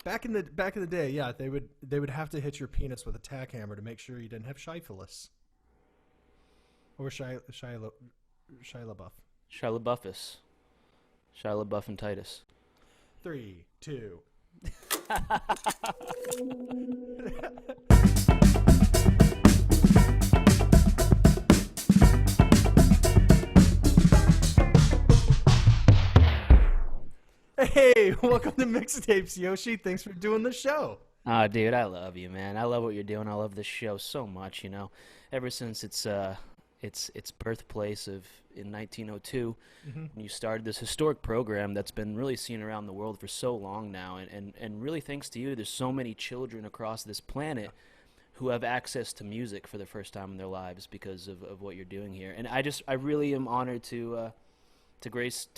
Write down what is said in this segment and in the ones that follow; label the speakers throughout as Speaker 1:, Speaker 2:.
Speaker 1: back in the day, yeah, they would have to hit your penis with a tack hammer to make sure you didn't have syphilis or Shia LaBeouf.
Speaker 2: Shia LaBeoufus. Shia LaBeouf and Titus.
Speaker 1: 3, 2. Hey, welcome to Mixtapes, Yoshi. Thanks for doing the show.
Speaker 2: Dude, I love you, man. I love what you're doing. I love this show so much, you know. Ever since its birthplace of in 1902, when you started this historic program that's been really seen around the world for so long now, and really thanks to you, there's so many children across this planet who have access to music for the first time in their lives because of what you're doing here. And I really am honored to grace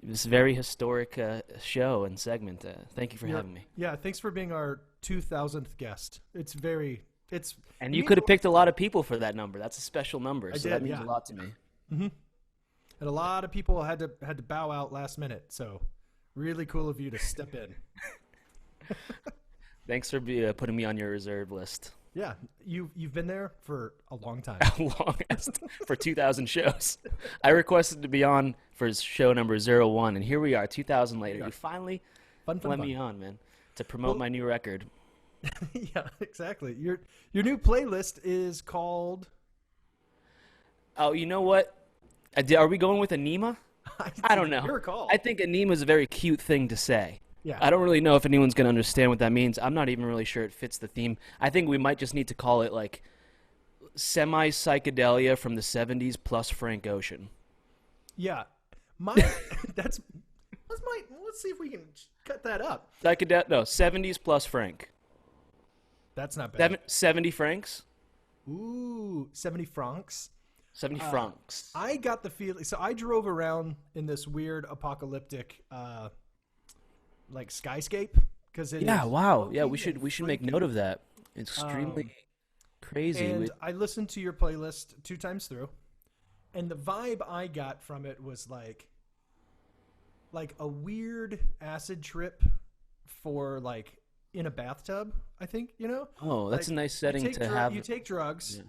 Speaker 2: this very historic show and segment. Thank you for having me.
Speaker 1: Yeah, thanks for being our 2000th guest. It's
Speaker 2: And
Speaker 1: it
Speaker 2: you
Speaker 1: means
Speaker 2: could have picked a lot of people for that number. That's a special number, so
Speaker 1: did,
Speaker 2: that means
Speaker 1: yeah.
Speaker 2: a lot to me.
Speaker 1: and a lot of people had to bow out last minute. So really cool of you to step in.
Speaker 2: Thanks for putting me on your reserve list.
Speaker 1: Yeah, you've been there for a long time.
Speaker 2: Longest for 2,000 shows. I requested to be on for show number 01, and here we are, 2,000 later.
Speaker 1: Yeah.
Speaker 2: You finally
Speaker 1: Fun.
Speaker 2: let me on, man, to promote my new record.
Speaker 1: Yeah, exactly. Your new playlist is called.
Speaker 2: Oh, you know what? Are we going with anema? I don't know.
Speaker 1: Your call.
Speaker 2: I think anema is a very cute thing to say.
Speaker 1: Yeah.
Speaker 2: I don't really know if anyone's going to understand what that means. I'm not even really sure it fits the theme. I think we might just need to call it like semi-psychedelia from the 70s plus Frank Ocean.
Speaker 1: Yeah, that's let's see if we can cut that up.
Speaker 2: 70s plus Frank.
Speaker 1: That's not bad.
Speaker 2: 70 francs?
Speaker 1: Ooh, 70 francs.
Speaker 2: 70 francs.
Speaker 1: I got the feeling. So I drove around in this weird apocalyptic, like skyscape because
Speaker 2: Yeah, wow. Yeah, we should make note of that. It's extremely crazy.
Speaker 1: And I listened to your playlist 2 times through, and the vibe I got from it was like a weird acid trip for like in a bathtub. I think
Speaker 2: Oh, that's
Speaker 1: like,
Speaker 2: a nice setting to have.
Speaker 1: You take drugs,
Speaker 2: Yeah.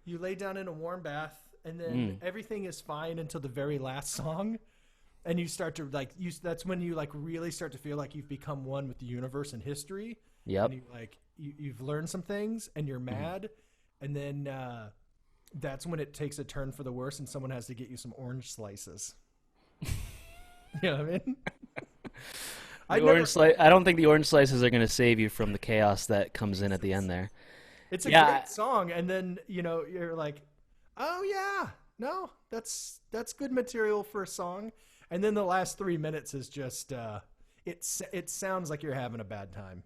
Speaker 1: you lay down in a warm bath, and then everything is fine until the very last song. And you start to that's when you like really start to feel like you've become one with the universe and history.
Speaker 2: Yep.
Speaker 1: And you've learned some things and you're mad. And then that's when it takes a turn for the worse and someone has to get you some orange slices. You know what I mean?
Speaker 2: I don't think the orange slices are going to save you from the chaos that comes in at the end there.
Speaker 1: It's a great song. And then, you're like, oh yeah, no, that's good material for a song. And then the last 3 minutes is just it sounds like you're having a bad time.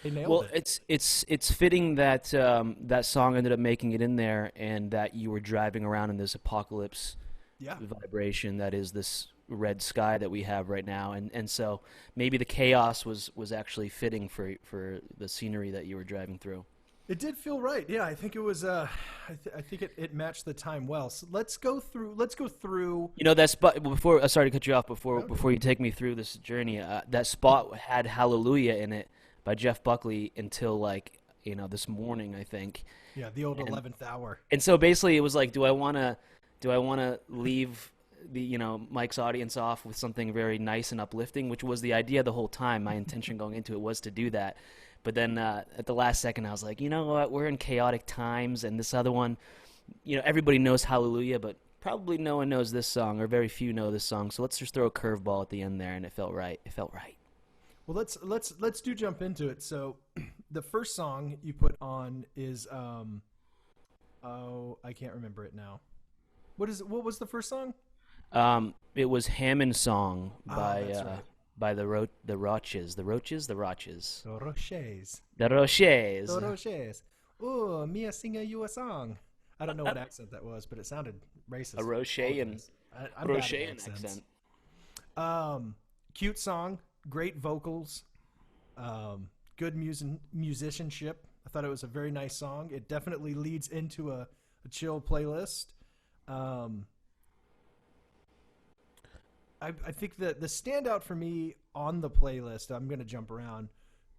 Speaker 1: They nailed it.
Speaker 2: It's fitting that that song ended up making it in there, and that you were driving around in this apocalypse vibration that is this red sky that we have right now, and so maybe the chaos was actually fitting for the scenery that you were driving through.
Speaker 1: It did feel right. Yeah, I think it was. I think it matched the time well. So let's go through.
Speaker 2: That spot before. Sorry to cut you off. Before you take me through this journey, that spot had "Hallelujah" in it by Jeff Buckley until this morning, I think.
Speaker 1: Yeah, the old 11th hour.
Speaker 2: And so basically, it was like, do I want to leave the Mike's audience off with something very nice and uplifting, which was the idea the whole time. My intention going into it was to do that. But then at the last second, I was like, you know what? We're in chaotic times, and this other one, everybody knows Hallelujah, but probably no one knows this song, or very few know this song. So let's just throw a curveball at the end there, and it felt right. It felt right.
Speaker 1: Well, let's do jump into it. So, the first song you put on is I can't remember it now. What was the first song?
Speaker 2: It was Hammond Song by
Speaker 1: that's right.
Speaker 2: by the Roches. The Roches? The Roches.
Speaker 1: The Roches.
Speaker 2: The Roches.
Speaker 1: The Roches. Oh, Mia sing you a song. I don't know what accent that was, but it sounded racist.
Speaker 2: A Rochean.
Speaker 1: I'm
Speaker 2: Rochean
Speaker 1: bad at
Speaker 2: accent.
Speaker 1: Cute song, great vocals, good musicianship. I thought it was a very nice song. It definitely leads into a chill playlist. I think that the standout for me on the playlist, I'm gonna jump around,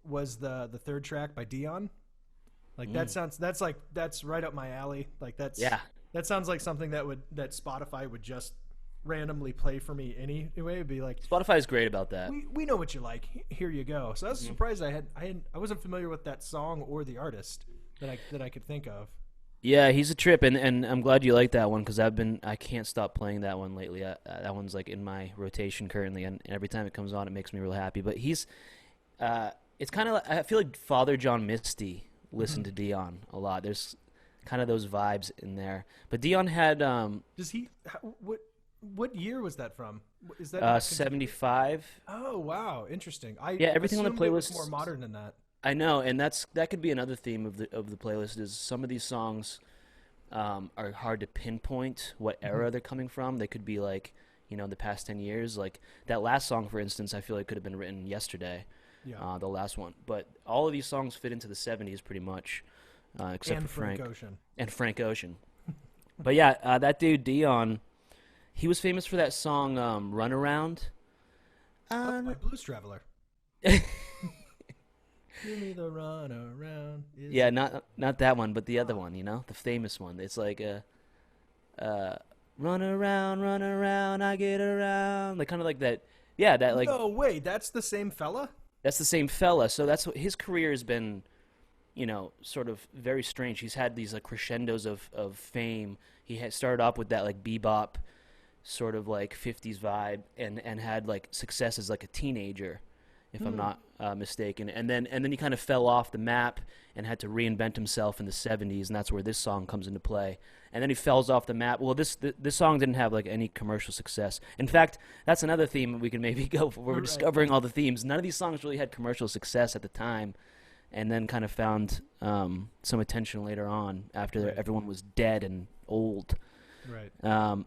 Speaker 1: was the third track by Dion. Like that's right up my alley. Like
Speaker 2: Yeah.
Speaker 1: that sounds like something that Spotify would just randomly play for me anyway. It'd be like,
Speaker 2: Spotify is great about that.
Speaker 1: we know what you like. Here you go. So I was surprised I wasn't familiar with that song or the artist that I could think of.
Speaker 2: Yeah, he's a trip, and I'm glad you like that one because I can't stop playing that one lately. That one's like in my rotation currently, and every time it comes on, it makes me really happy. But it's kind of like, I feel like Father John Misty listened to Dion a lot. There's kind of those vibes in there. But Dion had
Speaker 1: Does he? What year was that from? Is that
Speaker 2: 75?
Speaker 1: Oh wow, interesting.
Speaker 2: Yeah, everything on the
Speaker 1: assumed it was
Speaker 2: playlist
Speaker 1: more modern than that.
Speaker 2: I know, and that could be another theme of the playlist. Is some of these songs are hard to pinpoint what era they're coming from. They could be like, the past 10 years. Like that last song, for instance, I feel like could have been written yesterday.
Speaker 1: Yeah.
Speaker 2: The last one, but all of these songs fit into the 70s pretty much, except
Speaker 1: And
Speaker 2: for Frank
Speaker 1: Ocean.
Speaker 2: and Frank Ocean. But yeah, that dude Dion, he was famous for that song "Run Around."
Speaker 1: By Blues Traveler. Give me the run around.
Speaker 2: Yeah, not that one, but the other one, the famous one. It's like run around, I get around. Like kind of like that. Yeah, that like.
Speaker 1: No way, that's the same fella?
Speaker 2: That's the same fella. So that's what his career has been, sort of very strange. He's had these like crescendos of fame. He had started off with that like bebop sort of like 50s vibe and had like success as like a teenager, if I'm not mistaken. And then he kind of fell off the map and had to reinvent himself in the 70s, and that's where this song comes into play. And then he falls off the map. Well, this song didn't have like any commercial success. In fact, that's another theme we can maybe go for. We're discovering all the themes. None of these songs really had commercial success at the time, and then kind of found some attention later on after everyone was dead and old.
Speaker 1: Right.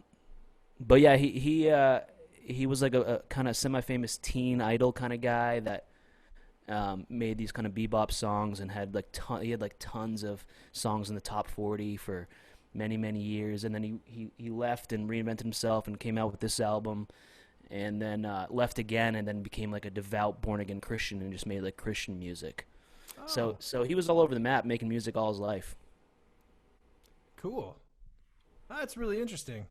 Speaker 2: But yeah, he was like a kind of semi-famous teen idol kind of guy that made these kind of bebop songs and had like he had like tons of songs in the top 40 for many years, and then he left and reinvented himself and came out with this album, and then left again and then became like a devout born again Christian and just made like Christian music.
Speaker 1: Oh.
Speaker 2: So he was all over the map making music all his life.
Speaker 1: Cool. That's really interesting.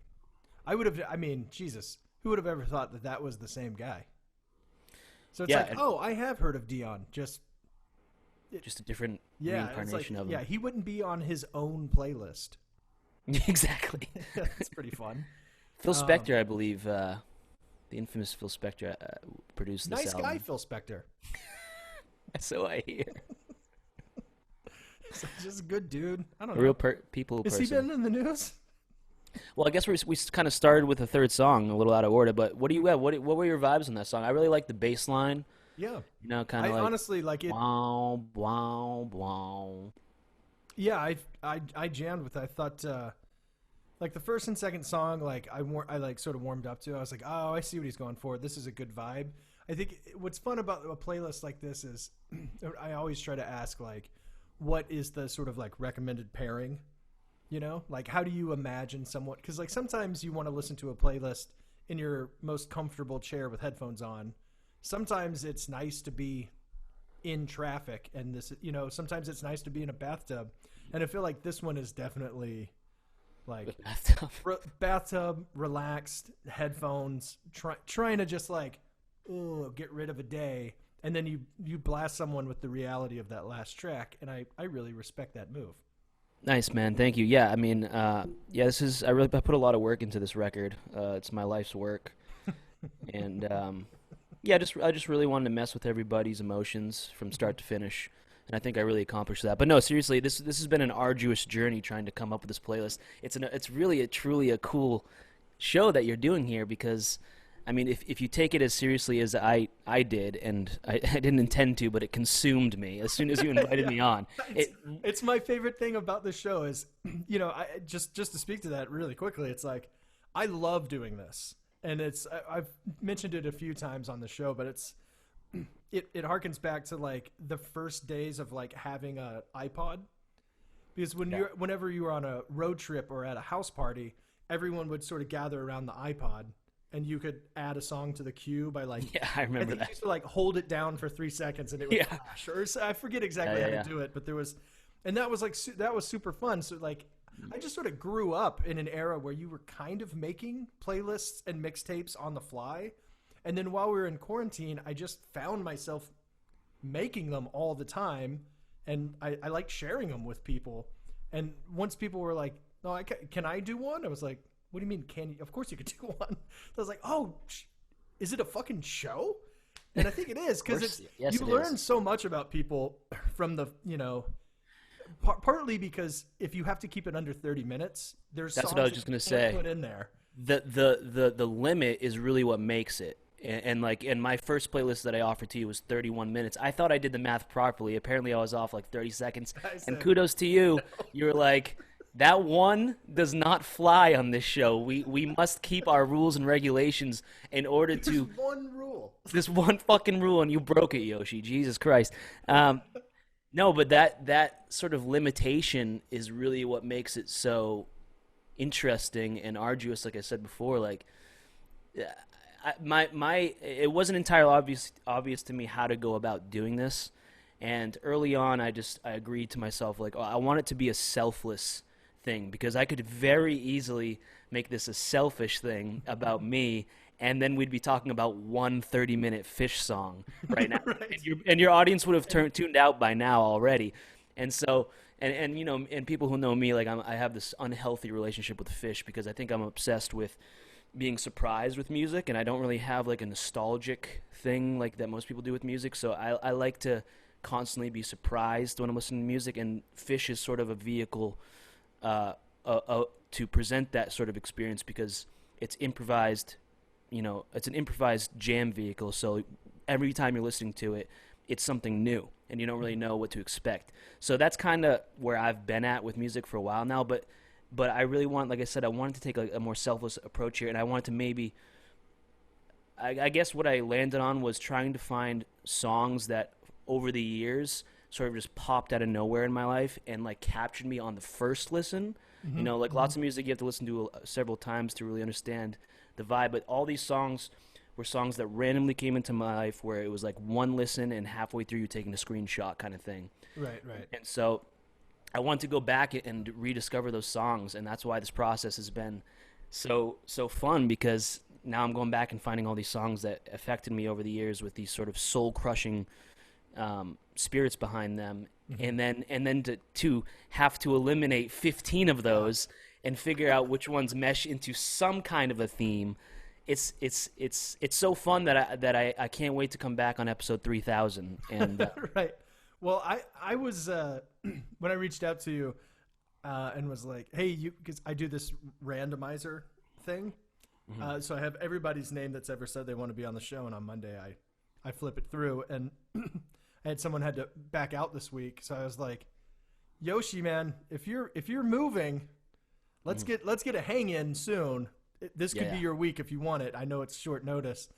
Speaker 1: Jesus, who would have ever thought that was the same guy? So it's I have heard of Dion. Just
Speaker 2: a different reincarnation of him.
Speaker 1: Yeah, he wouldn't be on his own playlist.
Speaker 2: Exactly.
Speaker 1: That's pretty fun.
Speaker 2: Phil Spector, I believe, the infamous Phil Spector, produced this album.
Speaker 1: Nice guy, Phil Spector.
Speaker 2: So I hear.
Speaker 1: He's just a good dude. I don't know.
Speaker 2: Real people
Speaker 1: Has
Speaker 2: person.
Speaker 1: he been in the news?
Speaker 2: Well, I guess we kind of started with the third song, a little out of order. But what were your vibes on that song? I really like the bass line.
Speaker 1: Yeah.
Speaker 2: Kind of like.
Speaker 1: Honestly like it.
Speaker 2: Wow, wow, wow.
Speaker 1: Yeah, I jammed with it. I thought like the first and second song, like I like sort of warmed up to. I was like, oh, I see what he's going for. This is a good vibe. I think what's fun about a playlist like this is I always try to ask like, what is the sort of like recommended pairing? Like how do you imagine someone? Because like sometimes you want to listen to a playlist in your most comfortable chair with headphones on. Sometimes it's nice to be in traffic, and sometimes it's nice to be in a bathtub. And I feel like this one is definitely like bathtub, relaxed, headphones, trying to just like get rid of a day, and then you blast someone with the reality of that last track, and I really respect that move.
Speaker 2: Nice, man. Thank you. Yeah, I mean, I put a lot of work into this record. It's my life's work, and I just really wanted to mess with everybody's emotions from start to finish, and I think I really accomplished that. But no, seriously, this has been an arduous journey trying to come up with this playlist. It's really truly a cool show that you're doing here because, I mean, if you take it as seriously as I did, and I didn't intend to, but it consumed me as soon as you invited me on.
Speaker 1: It's my favorite thing about this show is, just to speak to that really quickly, it's like I love doing this. And I've mentioned it a few times on the show, but it harkens back to like the first days of like having a iPod, because whenever you were on a road trip or at a house party, everyone would sort of gather around the iPod, and you could add a song to the queue by like,
Speaker 2: Yeah, I remember
Speaker 1: think
Speaker 2: that.
Speaker 1: you used to like hold it down for 3 seconds and it would
Speaker 2: Yeah.
Speaker 1: flash, or I forget exactly how to do it, but there was, and that was like that was super fun. So like, I just sort of grew up in an era where you were kind of making playlists and mixtapes on the fly, and then while we were in quarantine, I just found myself making them all the time, and I like sharing them with people. And once people were like, "No, can I do one?" I was like, "What do you mean? Can you? Of course you could do one." So I was like, "Oh, is it a fucking show?" And I think it is, because you learn so much about people from the, you know, partly because if you have to keep it under 30 minutes, there's
Speaker 2: That's
Speaker 1: songs
Speaker 2: what I was just gonna say.
Speaker 1: put in there.
Speaker 2: The limit is really what makes it. And like, in my first playlist that I offered to you was 31 minutes. I thought I did the math properly. Apparently I was off like 30 seconds. And kudos to you. You were like, that one does not fly on this show. We must keep our rules and regulations in order to...
Speaker 1: There's one rule.
Speaker 2: This one fucking rule, and you broke it, Yoshi. Jesus Christ. No, but that sort of limitation is really what makes it so interesting and arduous. Like I said before, like... it wasn't entirely obvious to me how to go about doing this, and early on I agreed to myself, like, oh, I want it to be a selfless thing, because I could very easily make this a selfish thing about me, and then we'd be talking about one 30-minute Fish song right now.
Speaker 1: Right.
Speaker 2: And your audience would have tuned out by now already. And so, and you know, and people who know me, like, I have this unhealthy relationship with Fish, because I think I'm obsessed with being surprised with music, and I don't really have like a nostalgic thing like that most people do with music. So I like to constantly be surprised when I'm listening to music, and Fish is sort of a vehicle to present that sort of experience, because it's improvised. You know, it's an improvised jam vehicle. So every time you're listening to it, it's something new, and you don't really know what to expect. So that's kind of where I've been at with music for a while now, but I really want, like I said, I wanted to take a more selfless approach here, and I wanted to maybe, I guess what I landed on was trying to find songs that over the years sort of just popped out of nowhere in my life and like captured me on the first listen. Mm-hmm. You know, like lots of music you have to listen to several times to really understand the vibe, but all these songs were songs that randomly came into my life where it was like one listen and halfway through you taking a screenshot kind of thing.
Speaker 1: Right.
Speaker 2: And so I want to go back and rediscover those songs, and that's why this process has been so fun, because now I'm going back and finding all these songs that affected me over the years with these sort of soul-crushing spirits behind them, mm-hmm. and then to have to eliminate 15 of those and figure out which ones mesh into some kind of a theme. It's so fun that I can't wait to come back on episode 3000 and
Speaker 1: right. Well, I was when I reached out to you and was like, hey, because I do this randomizer thing. Mm-hmm. So I have everybody's name that's ever said they want to be on the show, and on Monday I flip it through, and I had someone had to back out this week, so I was like, Yoshi, man, if you're moving, let's get a hang in soon. This could be your week if you want it. I know it's short notice.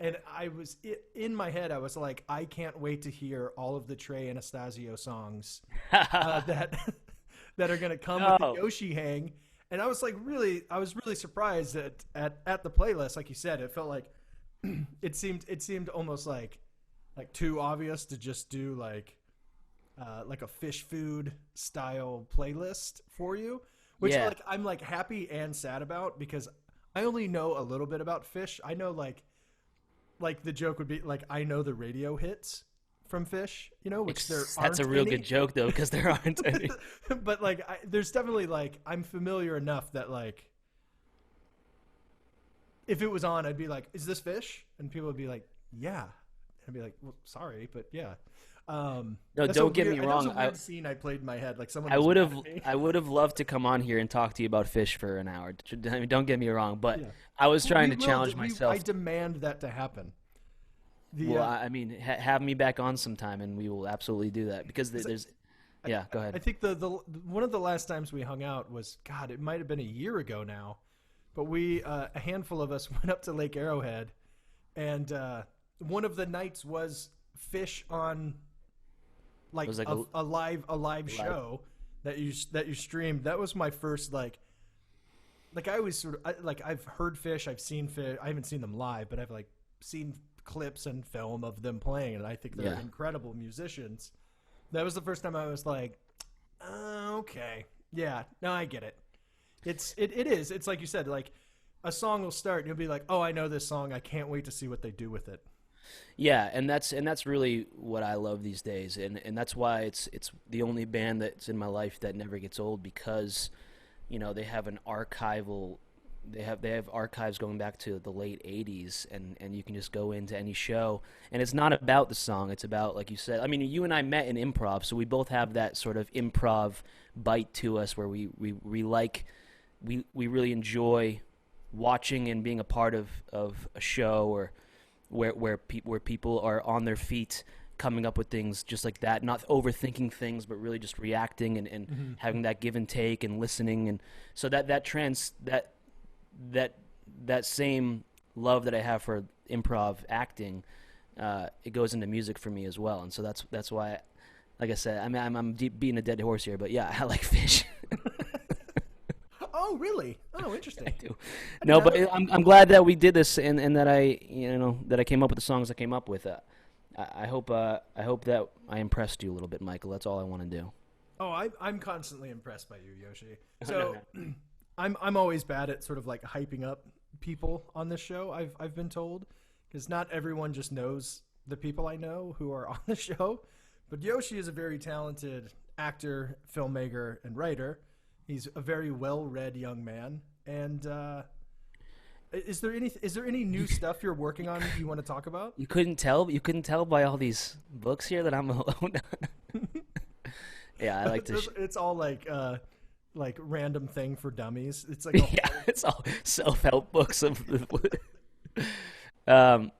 Speaker 1: And I was in my head, I was like, I can't wait to hear all of the Trey Anastasio songs that are going to come with the Yoshi hang. And I was like, really surprised at the playlist. Like you said, it felt like it seemed almost like too obvious to just do like a fish food style playlist for you, which like I'm like happy and sad about, because I only know a little bit about Fish. I know like the joke would be like, I know the radio hits from Fish, you know, which there aren't.
Speaker 2: That's a real good joke though, because there aren't any.
Speaker 1: But like, there's definitely like, I'm familiar enough that like, if it was on, I'd be like, is this Fish? And people would be like, yeah. I'd be like, well, sorry, but yeah.
Speaker 2: No, don't get me wrong.
Speaker 1: That was a weird scene I played in my head. Like someone.
Speaker 2: I would have loved to come on here and talk to you about Fish for an hour. I mean, don't get me wrong, but I was trying to challenge myself.
Speaker 1: I demand that to happen.
Speaker 2: I mean, have me back on sometime, and we will absolutely do that, because there's. Yeah, go ahead.
Speaker 1: I think the one of the last times we hung out was, God, it might have been a year ago now, but a handful of us went up to Lake Arrowhead, and one of the nights was Fish on. Like a live show that you streamed. That was my first like like I always like I've heard Fish, I've seen Fish, I haven't seen them live, but I've like seen clips and film of them playing, and I think they're
Speaker 2: Yeah.
Speaker 1: incredible musicians. That was the first time I was like, okay, yeah, no, I get it. It is. It's like you said, like a song will start, and you'll be like, oh, I know this song. I can't wait to see what they do with it.
Speaker 2: Yeah, and that's really what I love these days, and that's why it's the only band that's in my life that never gets old because, they have an archival, they have archives going back to the late '80s, and you can just go into any show, and it's not about the song, it's about like you said. I mean, you and I met in improv, so we both have that sort of improv bite to us where we like we really enjoy watching and being a part of a show or where people are on their feet coming up with things just like that, not overthinking things but really just reacting and having that give and take and listening, and so that same love that I have for improv acting, it goes into music for me as well, and so that's why, like I said, I mean, I'm deep beating a dead horse here, but yeah, I like Fish.
Speaker 1: Oh, really? Oh,
Speaker 2: I
Speaker 1: interesting.
Speaker 2: do.
Speaker 1: I
Speaker 2: No,
Speaker 1: didn't
Speaker 2: but
Speaker 1: know.
Speaker 2: I'm glad that we did this and that I came up with the songs I came up with. I hope that I impressed you a little bit, Michael. That's all I want to do.
Speaker 1: Oh, I'm constantly impressed by you, Yoshi.
Speaker 2: No,
Speaker 1: So
Speaker 2: no.
Speaker 1: I'm always bad at sort of like hyping up people on this show. I've been told, because not everyone just knows the people I know who are on the show. But Yoshi is a very talented actor, filmmaker, and writer. He's a very well-read young man. And is there any new stuff you're working on you want to talk about?
Speaker 2: You couldn't tell. You couldn't tell by all these books here that I'm alone. Yeah, I like to.
Speaker 1: It's all like random thing for dummies. It's like a whole.
Speaker 2: Yeah, it's all self-help books of the. um.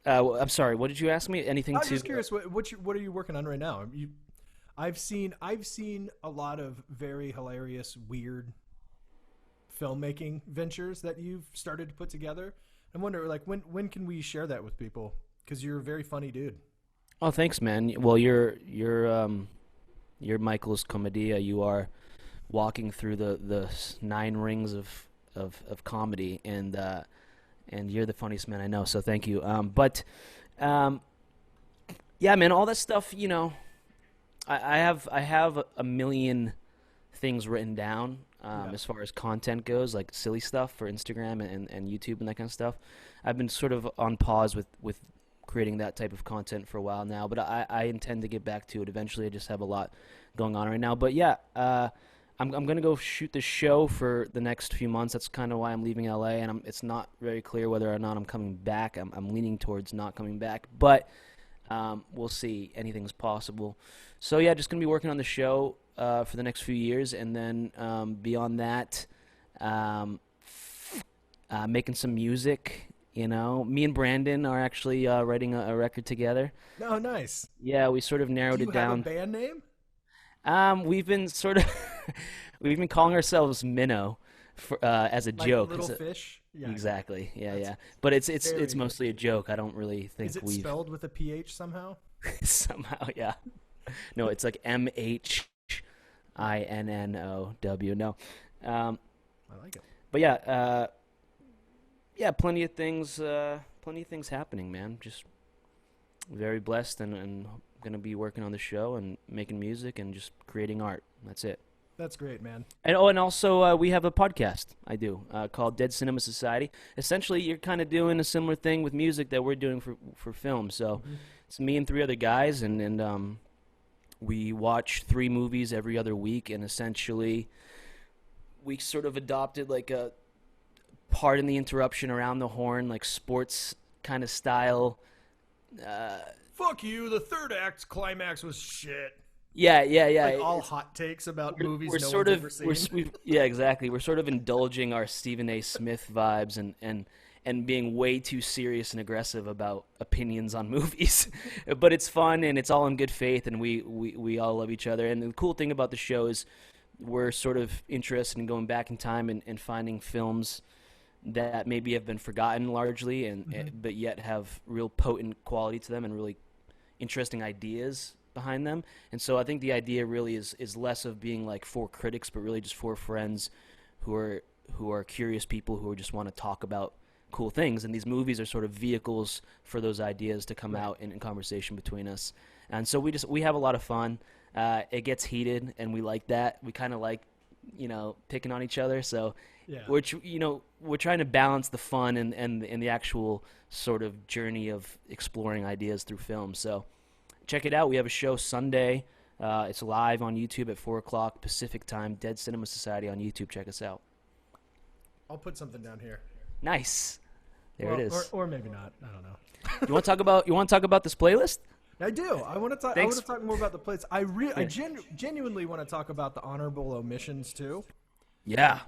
Speaker 2: I'm sorry. What did you ask me? Anything
Speaker 1: I'm
Speaker 2: to?
Speaker 1: just curious. What are you working on right now? I've seen a lot of very hilarious, weird filmmaking ventures that you've started to put together. I wonder, like, when can we share that with people? Because you're a very funny dude.
Speaker 2: Oh, thanks, man. Well, you're Michael's Commedia. You are walking through the nine rings of comedy, and you're the funniest man I know. So thank you. Um, yeah, man, all that stuff. I have a million things written down
Speaker 1: Yeah.
Speaker 2: as far as content goes, like silly stuff for Instagram and YouTube and that kind of stuff. I've been sort of on pause with creating that type of content for a while now, but I intend to get back to it eventually. I just have a lot going on right now. But yeah, I'm gonna go shoot the show for the next few months. That's kind of why I'm leaving LA, and it's not very clear whether or not I'm coming back. I'm leaning towards not coming back, but we'll see. Anything's possible. So yeah, just gonna be working on the show for the next few years, and then beyond that, um, making some music. Me and Brandon are actually writing a record together.
Speaker 1: Oh, nice.
Speaker 2: Yeah, we sort of
Speaker 1: Do
Speaker 2: narrowed
Speaker 1: you
Speaker 2: it
Speaker 1: have a
Speaker 2: down.
Speaker 1: band name?
Speaker 2: We've been sort of we've been calling ourselves Minnow as a
Speaker 1: Like
Speaker 2: joke.
Speaker 1: Little Fish? Yeah,
Speaker 2: Exactly. Yeah,
Speaker 1: that's
Speaker 2: yeah. But it's
Speaker 1: very good.
Speaker 2: mostly a joke. I don't really think
Speaker 1: Is it
Speaker 2: we've
Speaker 1: spelled with a PH somehow?
Speaker 2: somehow. Yeah. No, it's like MHINNOW. No. Um,
Speaker 1: I like it.
Speaker 2: but yeah, yeah, plenty of things happening, man. Just very blessed and gonna be working on the show and making music and just creating art. That's it.
Speaker 1: That's great, man.
Speaker 2: And also we have a podcast I do called Dead Cinema Society. Essentially, you're kind of doing a similar thing with music that we're doing for film. So
Speaker 1: Hmm.
Speaker 2: it's me and three other guys, and we watch three movies every other week, and essentially we sort of adopted like a pardon the interruption around the horn, like sports kind of style. Uh,
Speaker 1: Fuck you. The third act climax was shit.
Speaker 2: yeah, yeah, yeah.
Speaker 1: Like all hot takes about movies
Speaker 2: We're
Speaker 1: no
Speaker 2: sort
Speaker 1: one's
Speaker 2: of
Speaker 1: ever seen.
Speaker 2: yeah, exactly. We're sort of indulging our Stephen A. Smith vibes and being way too serious and aggressive about opinions on movies. But it's fun and it's all in good faith, and we all love each other. And the cool thing about the show is we're sort of interested in going back in time and finding films that maybe have been forgotten largely
Speaker 1: Hmm.
Speaker 2: but yet have real potent quality to them and really interesting ideas behind them. And so I think the idea really is less of being like for critics, but really just for friends who are curious people who just want to talk about cool things, and these movies are sort of vehicles for those ideas to come out in conversation between us. And so we have a lot of fun. It gets heated, and we like that. We kind of like, picking on each other. So we're trying to balance the fun and the actual sort of journey of exploring ideas through film. So check it out. We have a show Sunday. It's live on YouTube at 4:00 Pacific time. Dead Cinema Society on YouTube. Check us out.
Speaker 1: I'll put something down here.
Speaker 2: Nice. There it is.
Speaker 1: Or maybe not. I don't know.
Speaker 2: You want to talk about this playlist?
Speaker 1: I do. I want to talk.
Speaker 2: Thanks.
Speaker 1: I want to talk more about the playlist. I genuinely want to talk about the honorable omissions too.
Speaker 2: Yeah.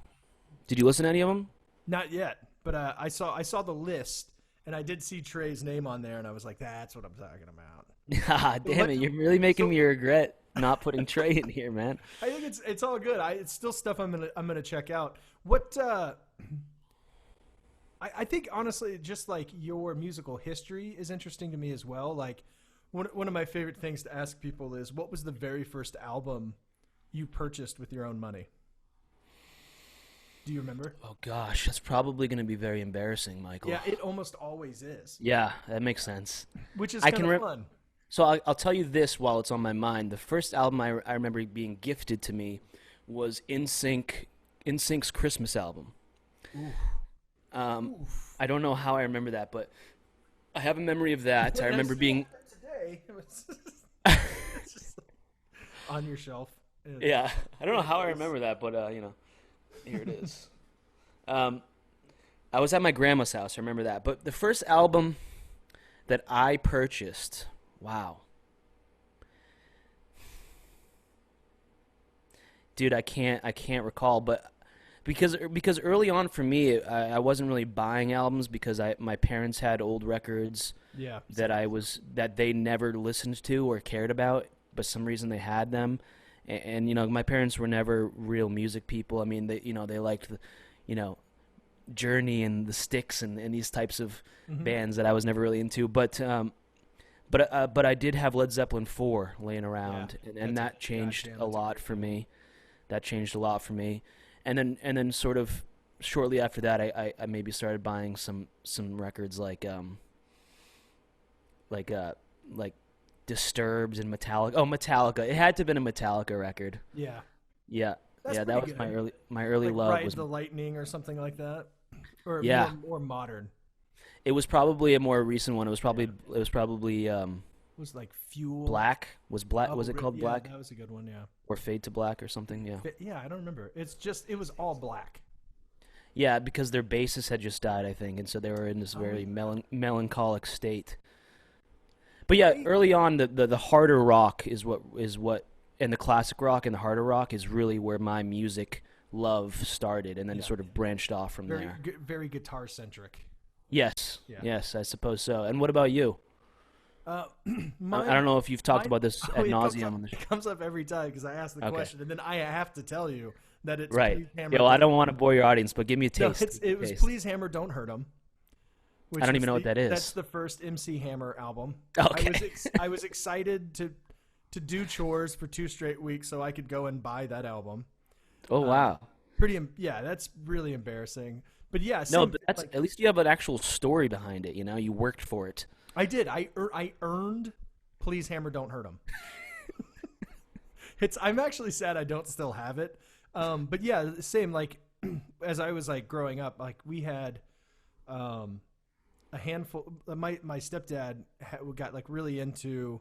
Speaker 2: Did you listen to any of them?
Speaker 1: Not yet, but I saw the list, and I did see Trey's name on there, and I was like, that's what I'm talking about.
Speaker 2: Damn it! You're really making me regret not putting Trey in here, man.
Speaker 1: I think it's all good. It's still stuff I'm gonna check out. What I think honestly, just like your musical history is interesting to me as well. Like one of my favorite things to ask people is, what was the very first album you purchased with your own money? Do you remember?
Speaker 2: Oh gosh, that's probably going to be very embarrassing, Michael.
Speaker 1: Yeah, it almost always is.
Speaker 2: Yeah, that makes sense.
Speaker 1: Which is kind of fun.
Speaker 2: So I'll tell you this while it's on my mind. The first album I remember being gifted to me was NSYNC's Christmas album. I don't know how I remember that, but I have a memory of that. I remember being
Speaker 1: today. It's just on your shelf.
Speaker 2: Yeah, I don't know how I remember that, but here it is. I was at my grandma's house. I remember that. But the first album that I purchased, wow. Dude, I can't recall, but because early on for me, I wasn't really buying albums because my parents had old records that they never listened to or cared about, but some reason they had them. And my parents were never real music people. I mean, they liked the, Journey and the Styx and these types of bands that I was never really into. But I did have Led Zeppelin 4 laying around, and that changed a lot for me. That changed a lot for me. And then sort of shortly after that, I maybe started buying some records like Disturbed and Metallica. Oh, Metallica! It had to have been a Metallica record.
Speaker 1: Yeah.
Speaker 2: That was
Speaker 1: good.
Speaker 2: my early
Speaker 1: like
Speaker 2: love.
Speaker 1: Ride
Speaker 2: Was
Speaker 1: the Lightning or something like that, or more modern.
Speaker 2: It was probably a more recent one. It was probably
Speaker 1: Was like Fuel.
Speaker 2: Black was Black. Was it called Black?
Speaker 1: That was a good one. Yeah.
Speaker 2: Or Fade to Black or something. Yeah.
Speaker 1: Yeah, I don't remember. It was all black.
Speaker 2: Yeah, because their bassist had just died, I think, and so they were in this very melancholic state. But yeah, early on, the harder rock is what, and the classic rock and the harder rock is really where my music love started, and then it sort of branched off from there.
Speaker 1: Very guitar centric.
Speaker 2: Yes, yes, I suppose so. And what about you?
Speaker 1: I
Speaker 2: don't know if you've talked about this ad nauseum on the show.
Speaker 1: It comes up every time because I ask the question, and then I have to tell you that it's
Speaker 2: right.
Speaker 1: Please Hammer.
Speaker 2: Yeah, well, I don't want to bore your audience, but give me a taste.
Speaker 1: No, it was Please Hammer, Don't Hurt 'Em.
Speaker 2: I don't even know what that is.
Speaker 1: That's the first MC Hammer album.
Speaker 2: Okay.
Speaker 1: I was excited to do chores for 2 straight weeks so I could go and buy that album.
Speaker 2: Oh wow.
Speaker 1: That's really embarrassing. But yeah,
Speaker 2: but that's at least you have an actual story behind it. You worked for it.
Speaker 1: I did. I earned Please Hammer, Don't Hurt 'Em. I'm actually sad I don't still have it. But yeah, same. Like as I was like growing up, like we had a handful. My stepdad got like really into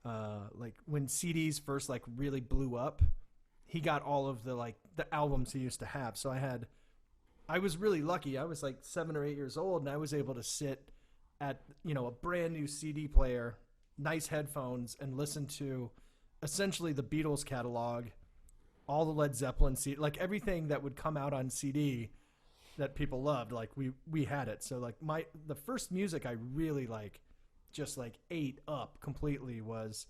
Speaker 1: like when CDs first like really blew up. He got all of the albums he used to have. So I was really lucky. I was like 7 or 8 years old, and I was able to sit at a brand new CD player, nice headphones, and listen to essentially the Beatles catalog, all the Led Zeppelin CD, like everything that would come out on CD that people loved. Like we had it. So like the first music I really just ate up completely was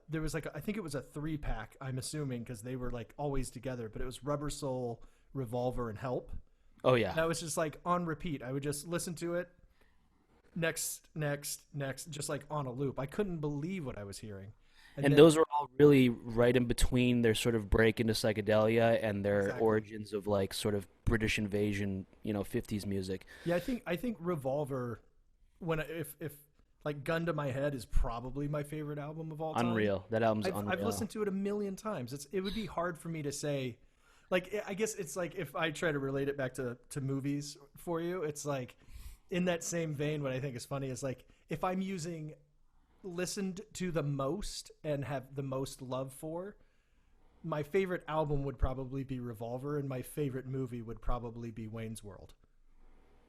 Speaker 1: there was I think it was a 3-pack, I'm assuming, because they were like always together, but it was Rubber Soul, Revolver, and Help.
Speaker 2: Oh yeah.
Speaker 1: That was just like on repeat. I would just listen to it. Next, just like on a loop. I couldn't believe what I was hearing. And
Speaker 2: And
Speaker 1: then
Speaker 2: those are all really right in between their sort of break into psychedelia and their
Speaker 1: exactly.
Speaker 2: origins of like sort of British invasion, 50s music.
Speaker 1: Yeah, I think Revolver, if like Gun to My Head is probably my favorite album of all time.
Speaker 2: Unreal. That album's
Speaker 1: I've
Speaker 2: unreal.
Speaker 1: listened to it a million times. It would be hard for me to say, like I guess it's like if I try to relate it back to movies for you, it's like in that same vein. What I think is funny is like if I'm using listened to the most and have the most love for, my favorite album would probably be Revolver, and my favorite movie would probably be Wayne's World.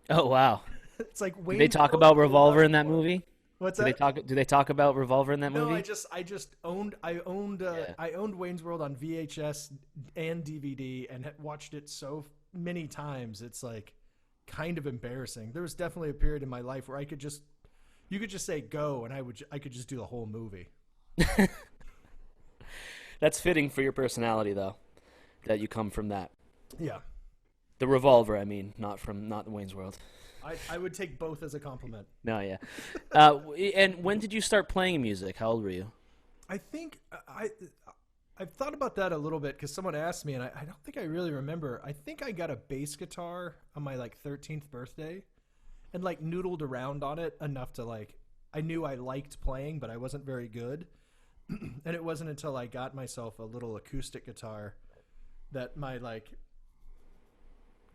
Speaker 2: Oh wow.
Speaker 1: It's like
Speaker 2: Did they
Speaker 1: Wayne's
Speaker 2: talk
Speaker 1: World
Speaker 2: about
Speaker 1: is a
Speaker 2: Revolver in that
Speaker 1: metaphor.
Speaker 2: movie?
Speaker 1: What's
Speaker 2: Do they
Speaker 1: that?
Speaker 2: talk do they talk about Revolver in that
Speaker 1: No,
Speaker 2: movie?
Speaker 1: I just owned
Speaker 2: Yeah.
Speaker 1: I owned Wayne's World on VHS and DVD and had watched it so many times. It's like kind of embarrassing. There was definitely a period in my life where you could just say go and I could just do the whole movie.
Speaker 2: That's fitting for your personality though, that you come from that.
Speaker 1: Yeah.
Speaker 2: The Revolver, I mean, not Wayne's World.
Speaker 1: I would take both as a compliment.
Speaker 2: No, yeah. And when did you start playing music? How old were you?
Speaker 1: I think I've thought about that a little bit because someone asked me, and I don't think I really remember. I think I got a bass guitar on my like 13th birthday, and like noodled around on it enough to like I knew I liked playing, but I wasn't very good. And it wasn't until I got myself a little acoustic guitar that my like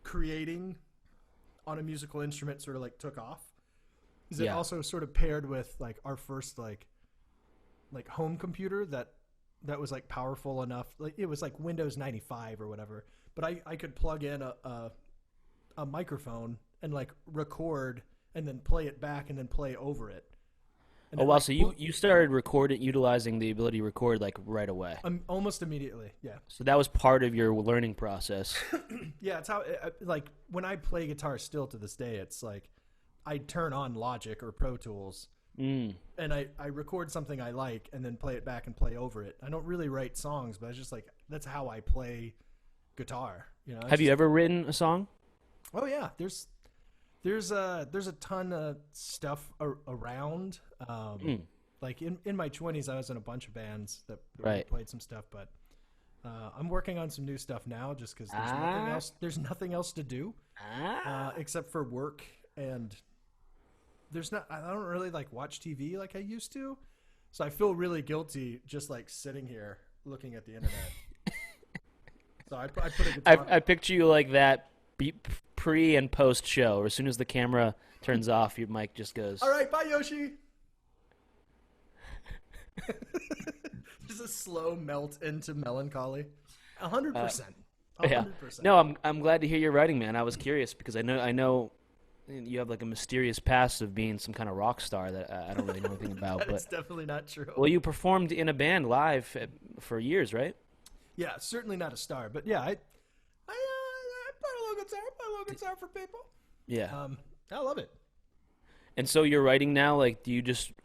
Speaker 1: creating on a musical instrument sort of like took off. Is it
Speaker 2: Yeah.
Speaker 1: also sort of paired with like our first like home computer that was like powerful enough, like it was like Windows 95 or whatever, but I could plug in a microphone and like record and then play it back and then play over it. And
Speaker 2: Oh
Speaker 1: it,
Speaker 2: wow,
Speaker 1: like,
Speaker 2: so you started recording utilizing the ability to record like right away.
Speaker 1: almost immediately. Yeah.
Speaker 2: So that was part of your learning process.
Speaker 1: Yeah, it's how like when I play guitar still to this day, it's like I turn on Logic or Pro Tools
Speaker 2: Mm.
Speaker 1: and I record something I like and then play it back and play over it. I don't really write songs, but it's just like that's how I play guitar. It's
Speaker 2: Have you
Speaker 1: just,
Speaker 2: ever written a song?
Speaker 1: oh yeah, there's a ton of stuff around.
Speaker 2: Mm.
Speaker 1: Like in my 20s, I was in a bunch of bands that
Speaker 2: Right.
Speaker 1: played some stuff, but I'm working on some new stuff now just because there's nothing else. There's nothing else to do except for work, and there's not. I don't really like watch TV like I used to, so I feel really guilty just like sitting here looking at the internet. So I put a guitar.
Speaker 2: I picture you like that pre and post show. As soon as the camera turns off, your mic just goes.
Speaker 1: All right, bye Yoshi. Just a slow melt into melancholy. 100%.
Speaker 2: Yeah.
Speaker 1: 100%.
Speaker 2: No, I'm glad to hear you're writing, man. I was curious because I know you have like a mysterious past of being some kind of rock star that I don't really know anything about.
Speaker 1: That's
Speaker 2: But
Speaker 1: definitely not true.
Speaker 2: well, you performed in a band live for years, right?
Speaker 1: Yeah, certainly not a star, but yeah, I play a little guitar. Play a little guitar for people.
Speaker 2: Yeah.
Speaker 1: I love it.
Speaker 2: And so you're writing now. Like,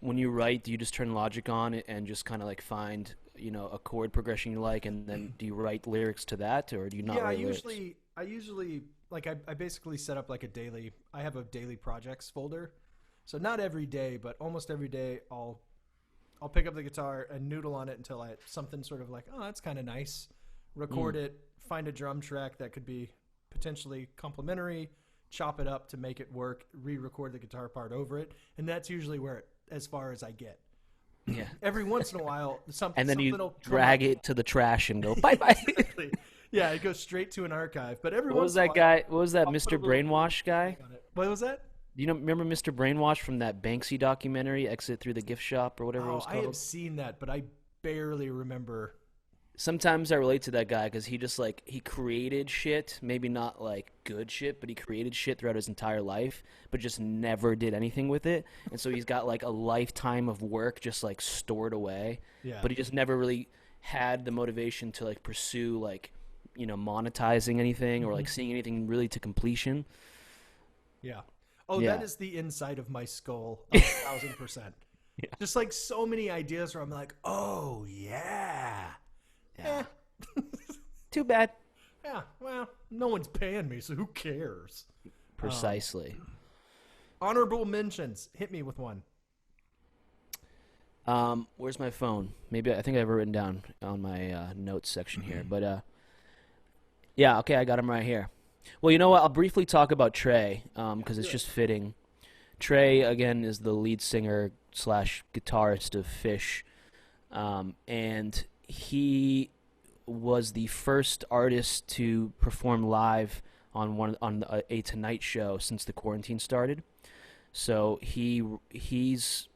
Speaker 2: when you write, do you just turn Logic on and just kind of like find a chord progression you like, and then do you write lyrics to that, or do you not
Speaker 1: Yeah,
Speaker 2: write lyrics?
Speaker 1: I usually like I basically set up like I have a daily projects folder. So not every day, but almost every day I'll pick up the guitar and noodle on it until something sort of like, oh, that's kind of nice. Record it, find a drum track that could be potentially complementary, chop it up to make it work, re-record the guitar part over it, and that's usually as far as I get.
Speaker 2: Yeah.
Speaker 1: Every once in a while,
Speaker 2: And then
Speaker 1: something will
Speaker 2: you
Speaker 1: come
Speaker 2: drag
Speaker 1: up.
Speaker 2: it to the trash and go bye bye.
Speaker 1: Exactly. Yeah, it goes straight to an archive. But every
Speaker 2: What
Speaker 1: once
Speaker 2: was
Speaker 1: in a
Speaker 2: that
Speaker 1: while,
Speaker 2: guy? What was that,
Speaker 1: I'll put
Speaker 2: Mr.
Speaker 1: a little
Speaker 2: Brainwash guy?
Speaker 1: on it. What was that?
Speaker 2: Do you remember Mr. Brainwash from that Banksy documentary, Exit Through the Gift Shop or whatever it
Speaker 1: Oh,
Speaker 2: was
Speaker 1: I have
Speaker 2: called?
Speaker 1: seen that, but I barely remember.
Speaker 2: Sometimes I relate to that guy because he just like he created shit, maybe not like good shit, but he created shit throughout his entire life, but just never did anything with it. And so he's got like a lifetime of work just like stored away,
Speaker 1: Yeah.
Speaker 2: but he just never really had the motivation to like pursue like monetizing anything or like seeing anything really to completion.
Speaker 1: Yeah. Oh,
Speaker 2: Yeah.
Speaker 1: that is the inside of my skull, 1,000%.
Speaker 2: Yeah.
Speaker 1: Just like so many ideas where I'm like, oh yeah,
Speaker 2: Yeah. Too bad.
Speaker 1: yeah. Well, no one's paying me, so who cares?
Speaker 2: Precisely.
Speaker 1: Honorable mentions. Hit me with one.
Speaker 2: Where's my phone? Maybe I think I have it written down on my notes section here. But yeah, okay, I got him right here. Well, you know what? I'll briefly talk about Trey
Speaker 1: Yeah,
Speaker 2: because it's
Speaker 1: do it.
Speaker 2: just fitting. Trey again is the lead singer slash guitarist of Fish, and he was the first artist to perform live on a Tonight Show since the quarantine started. So he's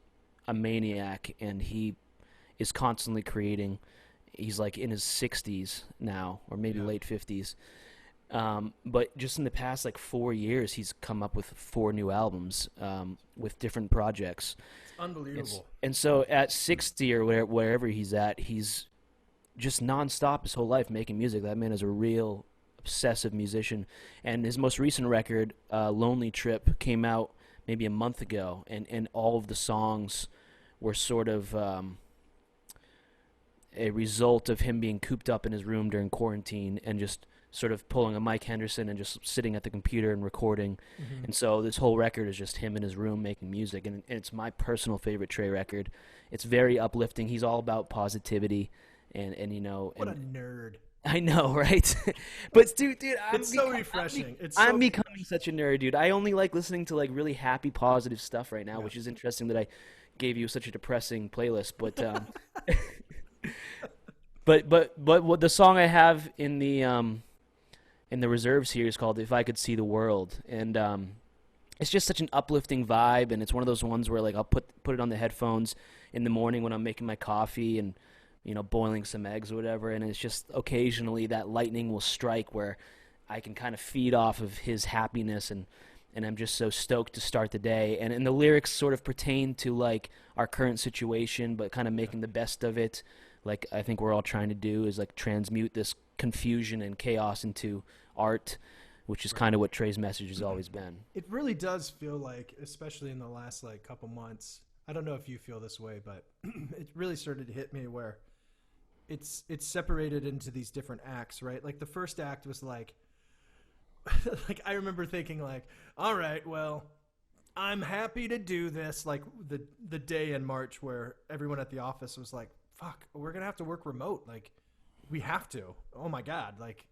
Speaker 2: a maniac, and he is constantly creating. He's like in his 60s now, or maybe
Speaker 1: Yeah,
Speaker 2: late 50s. But just in the past like 4 years, he's come up with four new albums with different projects.
Speaker 1: it's unbelievable.
Speaker 2: And so at 60 or wherever he's at, he's just nonstop his whole life making music. That man is a real obsessive musician. And his most recent record, Lonely Trip, came out maybe a month ago, and all of the songs were sort of a result of him being cooped up in his room during quarantine and just sort of pulling a Mike Henderson and just sitting at the computer and recording.
Speaker 1: Hmm.
Speaker 2: And so this whole record is just him in his room making music, and it's my personal favorite Trey record. It's very uplifting. He's all about positivity, and you know,
Speaker 1: What a
Speaker 2: and
Speaker 1: nerd.
Speaker 2: I know, right? But dude,
Speaker 1: It's so refreshing. It's
Speaker 2: I'm
Speaker 1: so
Speaker 2: becoming such a nerd, dude. I only like listening to like really happy, positive stuff right now,
Speaker 1: yeah.
Speaker 2: which is interesting that I gave you such a depressing playlist. But but what the song I have in the reserves here is called "If I Could See the World," and it's just such an uplifting vibe, and it's one of those ones where like I'll put it on the headphones in the morning when I'm making my coffee and boiling some eggs or whatever, and it's just occasionally that lightning will strike where I can kind of feed off of his happiness, and I'm just so stoked to start the day. And the lyrics sort of pertain to like our current situation, but kind of
Speaker 1: Yeah.
Speaker 2: making the best of it. Like I think we're all trying to do is like transmute this confusion and chaos into art, which is
Speaker 1: Right.
Speaker 2: kind of what Trey's message has always been.
Speaker 1: It really does feel like, especially in the last like couple months. I don't know if you feel this way, but it really started to hit me where it's separated into these different acts, right? Like the first act was like like I remember thinking like, all right, well, I'm happy to do this. Like the day in March where everyone at the office was like, fuck, we're gonna have to work remote. Like we have to. Oh my god, like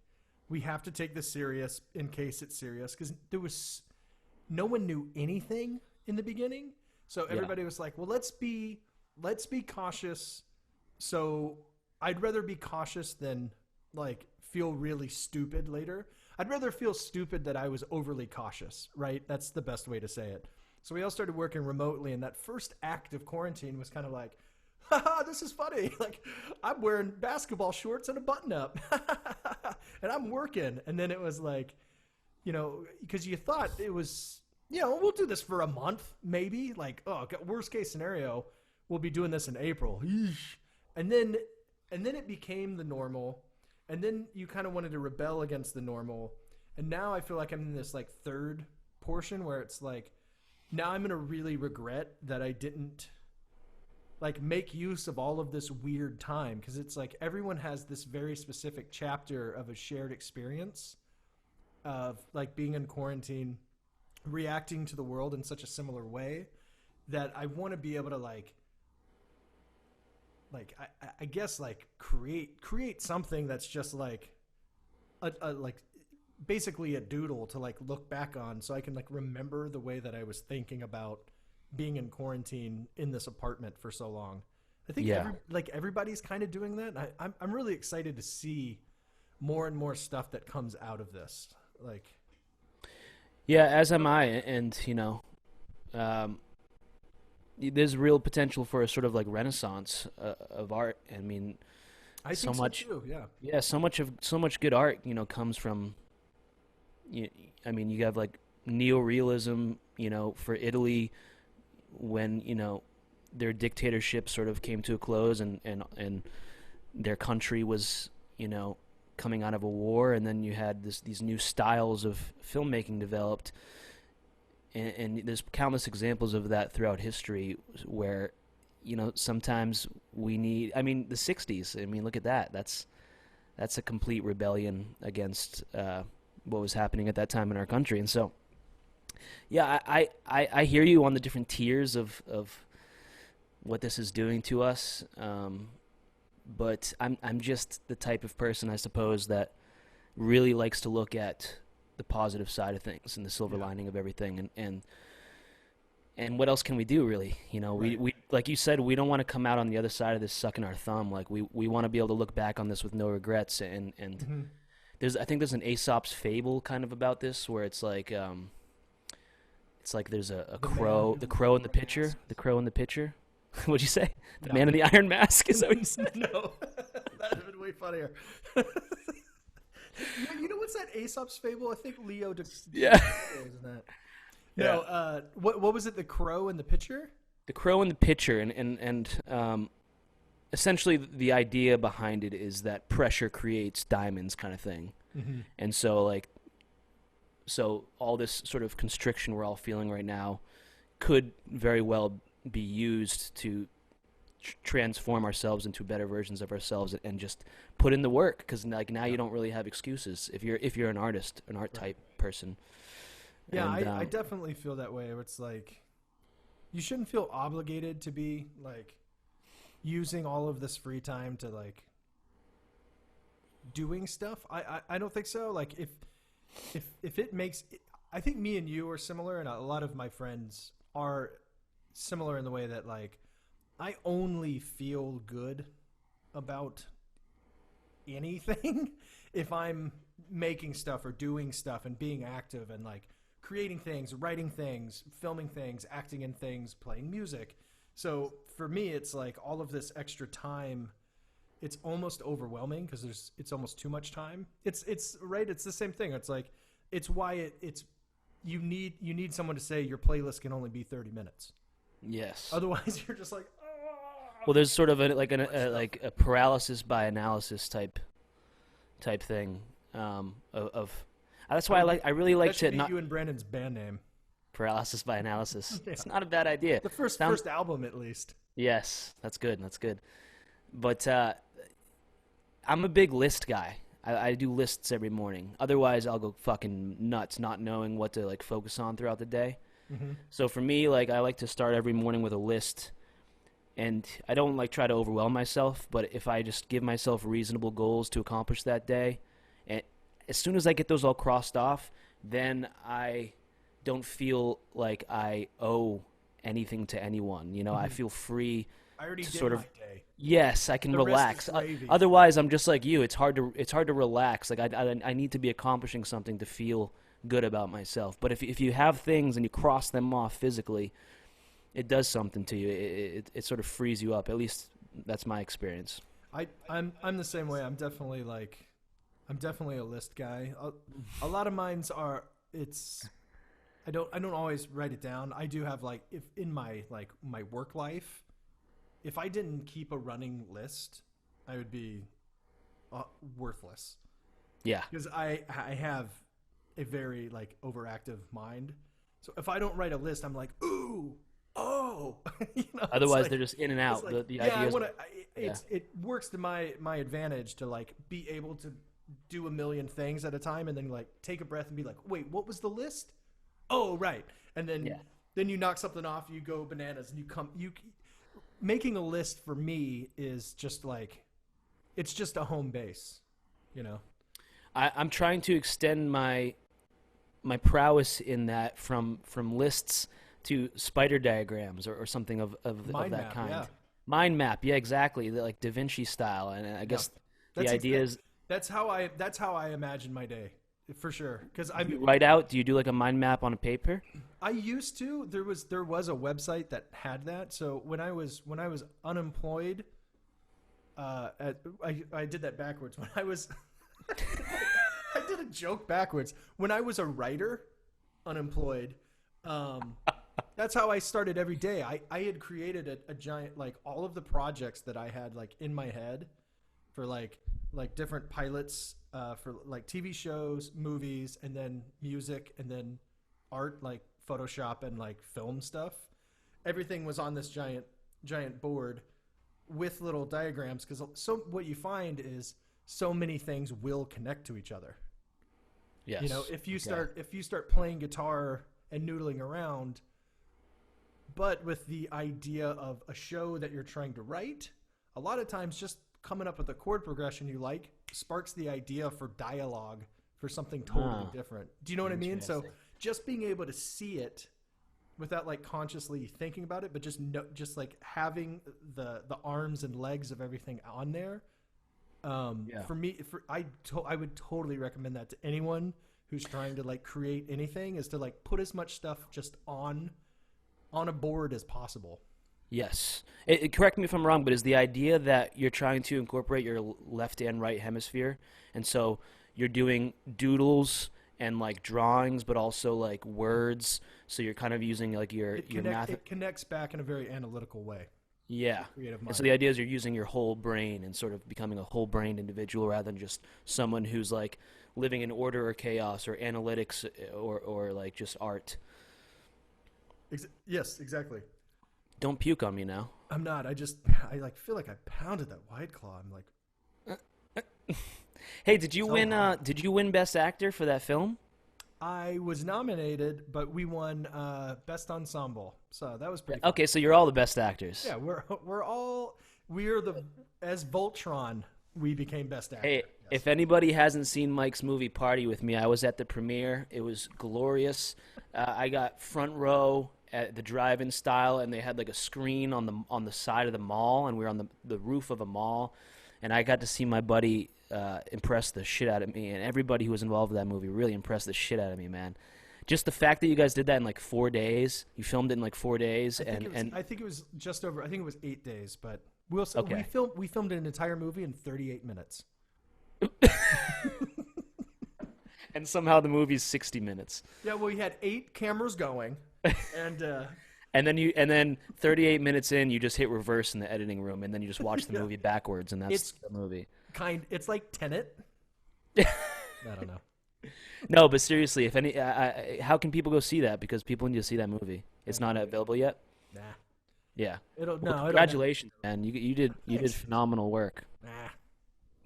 Speaker 1: we have to take this serious in case it's serious because there was no one knew anything in the beginning. So
Speaker 2: Yeah.
Speaker 1: everybody was like, well, let's be cautious. So I'd rather be cautious than like feel really stupid later. I'd rather feel stupid that I was overly cautious, right? That's the best way to say it. So we all started working remotely, and that first act of quarantine was kind of like, haha, this is funny. Like, I'm wearing basketball shorts and a button up, and I'm working. And then it was like, because you thought it was, we'll do this for a month, maybe. Like, oh, worst case scenario, we'll be doing this in April. Yeesh. And then, and then it became the normal. And then you kind of wanted to rebel against the normal. And now I feel like I'm in this like third portion where it's like, now I'm going to really regret that I didn't like make use of all of this weird time because it's like everyone has this very specific chapter of a shared experience of like being in quarantine, reacting to the world in such a similar way that I want to be able to I guess like create something that's just like a like basically a doodle to like look back on so I can like remember the way that I was thinking about being in quarantine in this apartment for so long. I think
Speaker 2: Yeah.
Speaker 1: everybody's kind of doing that. I'm really excited to see more and more stuff that comes out of this. Like,
Speaker 2: Yeah, as am I, and um, there's real potential for a sort of like renaissance of art. I mean,
Speaker 1: I
Speaker 2: so
Speaker 1: think so
Speaker 2: much,
Speaker 1: too. Yeah,
Speaker 2: yeah, so much good art, comes from. You, I mean, you have like neorealism, for Italy when their dictatorship sort of came to a close, and their country was coming out of a war, and then you had these new styles of filmmaking developed, and there's countless examples of that throughout history where sometimes we need. I mean, the '60s. I mean, look at that. That's a complete rebellion against what was happening at that time in our country, and so yeah, I hear you on the different tiers of what this is doing to us. But I'm just the type of person, I suppose, that really likes to look at the positive side of things and the silver lining of everything. And what else can we do, really? You know, we like you said, we don't want to come out on the other side of this sucking our thumb. Like we want to be able to look back on this with no regrets. And I think there's an Aesop's fable kind of about this, where it's like there's a crow, the crow in the pitcher, the crow in the pitcher. What'd you say? The man in the iron mask? Is that what you said?
Speaker 1: No, that would have been way funnier. You know what's that Aesop's fable? I think Leo.
Speaker 2: Yeah.
Speaker 1: Isn't that? No. What was it? The crow and the pitcher.
Speaker 2: The crow and the pitcher, and essentially the idea behind it is that pressure creates diamonds, kind of thing. Mm-hmm. And so all this sort of constriction we're all feeling right now could very well be used to transform ourselves into better versions of ourselves and just put in the work, because like now you don't really have excuses if you're an artist, an art type person.
Speaker 1: Yeah, and, I definitely feel that way. It's like you shouldn't feel obligated to be like using all of this free time to like doing stuff. I don't think so. Like if it makes, I think me and you are similar, and a lot of my friends are similar in the way that like I only feel good about anything if I'm making stuff or doing stuff and being active and like creating things, writing things, filming things, acting in things, playing music. So for me, it's like all of this extra time, it's almost overwhelming because it's almost too much time. It's right. It's the same thing. It's like, it's why you need someone to say your playlist can only be 30 minutes. Yes. Otherwise, you're just like, oh.
Speaker 2: Well, there's sort of a paralysis by analysis type thing. That's why I really like to
Speaker 1: not. You and Brandon's band name.
Speaker 2: Paralysis by analysis. Yeah. It's not a bad idea.
Speaker 1: The first album, at least.
Speaker 2: Yes, that's good. That's good. But I'm a big list guy. I do lists every morning. Otherwise, I'll go fucking nuts, not knowing what to like focus on throughout the day. Mm-hmm. So for me, like I like to start every morning with a list, and I don't like try to overwhelm myself. But if I just give myself reasonable goals to accomplish that day, and as soon as I get those all crossed off, then I don't feel like I owe anything to anyone. You know, I feel free.
Speaker 1: I already
Speaker 2: to
Speaker 1: did
Speaker 2: sort of,
Speaker 1: my day.
Speaker 2: Yes, I can relax. Otherwise, I'm just like you. It's hard to relax. Like I need to be accomplishing something to feel good about myself. But if you have things and you cross them off physically, it does something to you. It sort of frees you up. At least that's my experience.
Speaker 1: I'm the same way. I'm definitely a list guy. A lot of mine's are I don't always write it down. I do have like if in my work life, if I didn't keep a running list, I would be worthless.
Speaker 2: Yeah.
Speaker 1: Because I have a very like overactive mind. So if I don't write a list, I'm like, ooh, oh. You know,
Speaker 2: otherwise, they're just in and out.
Speaker 1: Like,
Speaker 2: the ideas.
Speaker 1: It works to my advantage to like be able to do a million things at a time and then like take a breath and be like, wait, what was the list? Oh, right. And then you knock something off, you go bananas, and making a list for me is just like, it's just a home base, you know?
Speaker 2: I'm trying to extend my prowess in that from lists to spider diagrams or something of that kind.
Speaker 1: Yeah.
Speaker 2: Mind map, yeah, exactly, like Da Vinci style. And I guess the idea is
Speaker 1: that's how I imagine my day, for sure. Because I
Speaker 2: write out. Do you do like a mind map on a paper?
Speaker 1: I used to. There was a website that had that. So when I was unemployed, I did that backwards. When I was, I did a joke backwards. When I was a writer, unemployed, that's how I started every day. I had created a giant, like all of the projects that I had like in my head for like different pilots for like TV shows, movies, and then music, and then art like Photoshop and like film stuff. Everything was on this giant board with little diagrams, because so what you find is so many things will connect to each other.
Speaker 2: Yes.
Speaker 1: You know, if you start playing guitar and noodling around, But with the idea of a show that you're trying to write, a lot of times just coming up with a chord progression you like sparks the idea for dialogue for something totally different. Do you know what I mean? So just being able to see it without like consciously thinking about it, but just like having the arms and legs of everything on there. For me, I would totally recommend that to anyone who's trying to like create anything, is to like put as much stuff just on a board as possible.
Speaker 2: Yes. Correct me if I'm wrong, but is the idea that you're trying to incorporate your left and right hemisphere, and so you're doing doodles and like drawings, but also like words. So you're kind of using like your math.
Speaker 1: It connects back in a very analytical way.
Speaker 2: Yeah.
Speaker 1: Creative mind.
Speaker 2: And so the idea is you're using your whole brain and sort of becoming a whole-brained individual rather than just someone who's like living in order or chaos or analytics or like just art.
Speaker 1: Yes, exactly.
Speaker 2: Don't puke on me now.
Speaker 1: I'm not. I like feel like I pounded that White Claw. I'm like,
Speaker 2: hey, did you win? Did you win Best Actor for that film?
Speaker 1: I was nominated, but we won Best Ensemble, so that was pretty.
Speaker 2: Okay, so you're all the best actors.
Speaker 1: Yeah, we're as Voltron. We became Best Actor.
Speaker 2: Hey,
Speaker 1: yes.
Speaker 2: If anybody hasn't seen Mike's movie Party with Me, I was at the premiere. It was glorious. I got front row at the drive-in style, and they had like a screen on the side of the mall, and we were on the roof of a mall, and I got to see my buddy impress the shit out of me, and everybody who was involved with that movie really impressed the shit out of me, man. Just the fact that you guys did that in like 4 days, you filmed it in like 4 days,
Speaker 1: I think it was just over. I think it was 8 days, but
Speaker 2: okay.
Speaker 1: we filmed an entire movie in 38 minutes.
Speaker 2: And somehow the movie's 60 minutes.
Speaker 1: Yeah, well, we had 8 cameras going, and
Speaker 2: and then 38 minutes in, you just hit reverse in the editing room, and then you just watch the movie backwards, and that's the movie.
Speaker 1: It's like Tenet. I don't know.
Speaker 2: No, but seriously, if any, how can people go see that? Because people need to see that movie. It's not available yet.
Speaker 1: Nah.
Speaker 2: Yeah.
Speaker 1: Congratulations,
Speaker 2: man. You did phenomenal work.
Speaker 1: Nah.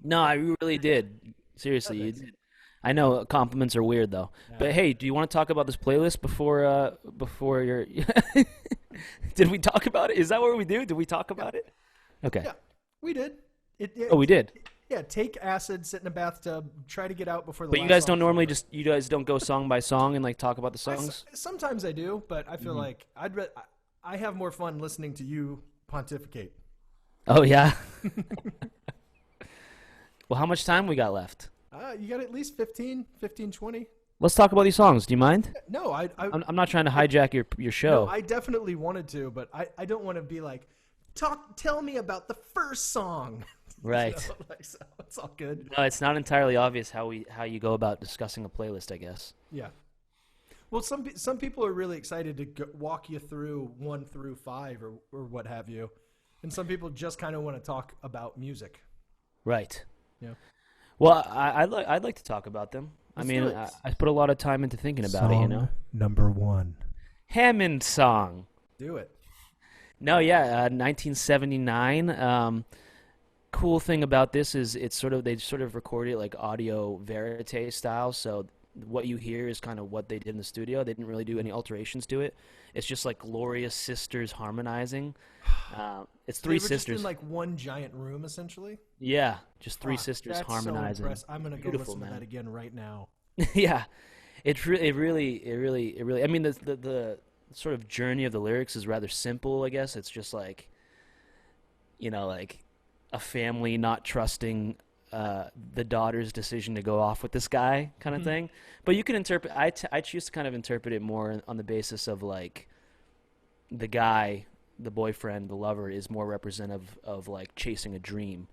Speaker 2: No, I really did. Seriously, you did. I know compliments are weird though. Nah. But hey, do you want to talk about this playlist before your? Did we talk about it? Is that what we do? Did we talk about it? Okay.
Speaker 1: Yeah, we did.
Speaker 2: We did.
Speaker 1: Yeah, take acid, sit in a bathtub, try to get out before the.
Speaker 2: But you guys don't normally you guys don't go song by song and like talk about the songs.
Speaker 1: Sometimes I do, but I feel like I have more fun listening to you pontificate.
Speaker 2: Oh yeah. Well, how much time we got left?
Speaker 1: You got at least 15, 20.
Speaker 2: Let's talk about these songs. Do you mind?
Speaker 1: No,
Speaker 2: I'm not trying to hijack your show.
Speaker 1: No, I definitely wanted to, but I don't want to be like, tell me about the first song.
Speaker 2: Right.
Speaker 1: So it's all good.
Speaker 2: No, it's not entirely obvious how you go about discussing a playlist, I guess.
Speaker 1: Yeah. Well, some people are really excited to walk you through 1 through 5 or what have you, and some people just kind of want to talk about music.
Speaker 2: Right.
Speaker 1: Yeah.
Speaker 2: Well, I'd like to talk about them. I put a lot of time into thinking about it. You know.
Speaker 1: Number 1.
Speaker 2: Hammond song.
Speaker 1: Do it.
Speaker 2: No, yeah, 1979. Cool thing about this is they sort of recorded it like audio verite style, so what you hear is kind of what they did in the studio. They didn't really do any alterations to it. It's just like glorious sisters harmonizing. It's 3 sisters. Just in like one
Speaker 1: giant room, essentially.
Speaker 2: Yeah, just 3 sisters harmonizing.
Speaker 1: So I'm gonna go listen to that again right now.
Speaker 2: Yeah, it really. I mean, the sort of journey of the lyrics is rather simple, I guess. It's just like, like a family not trusting the daughter's decision to go off with this guy kind of thing. But you can interpret, I choose to kind of interpret it more on the basis of like the guy, the boyfriend, the lover is more representative of like chasing a dream.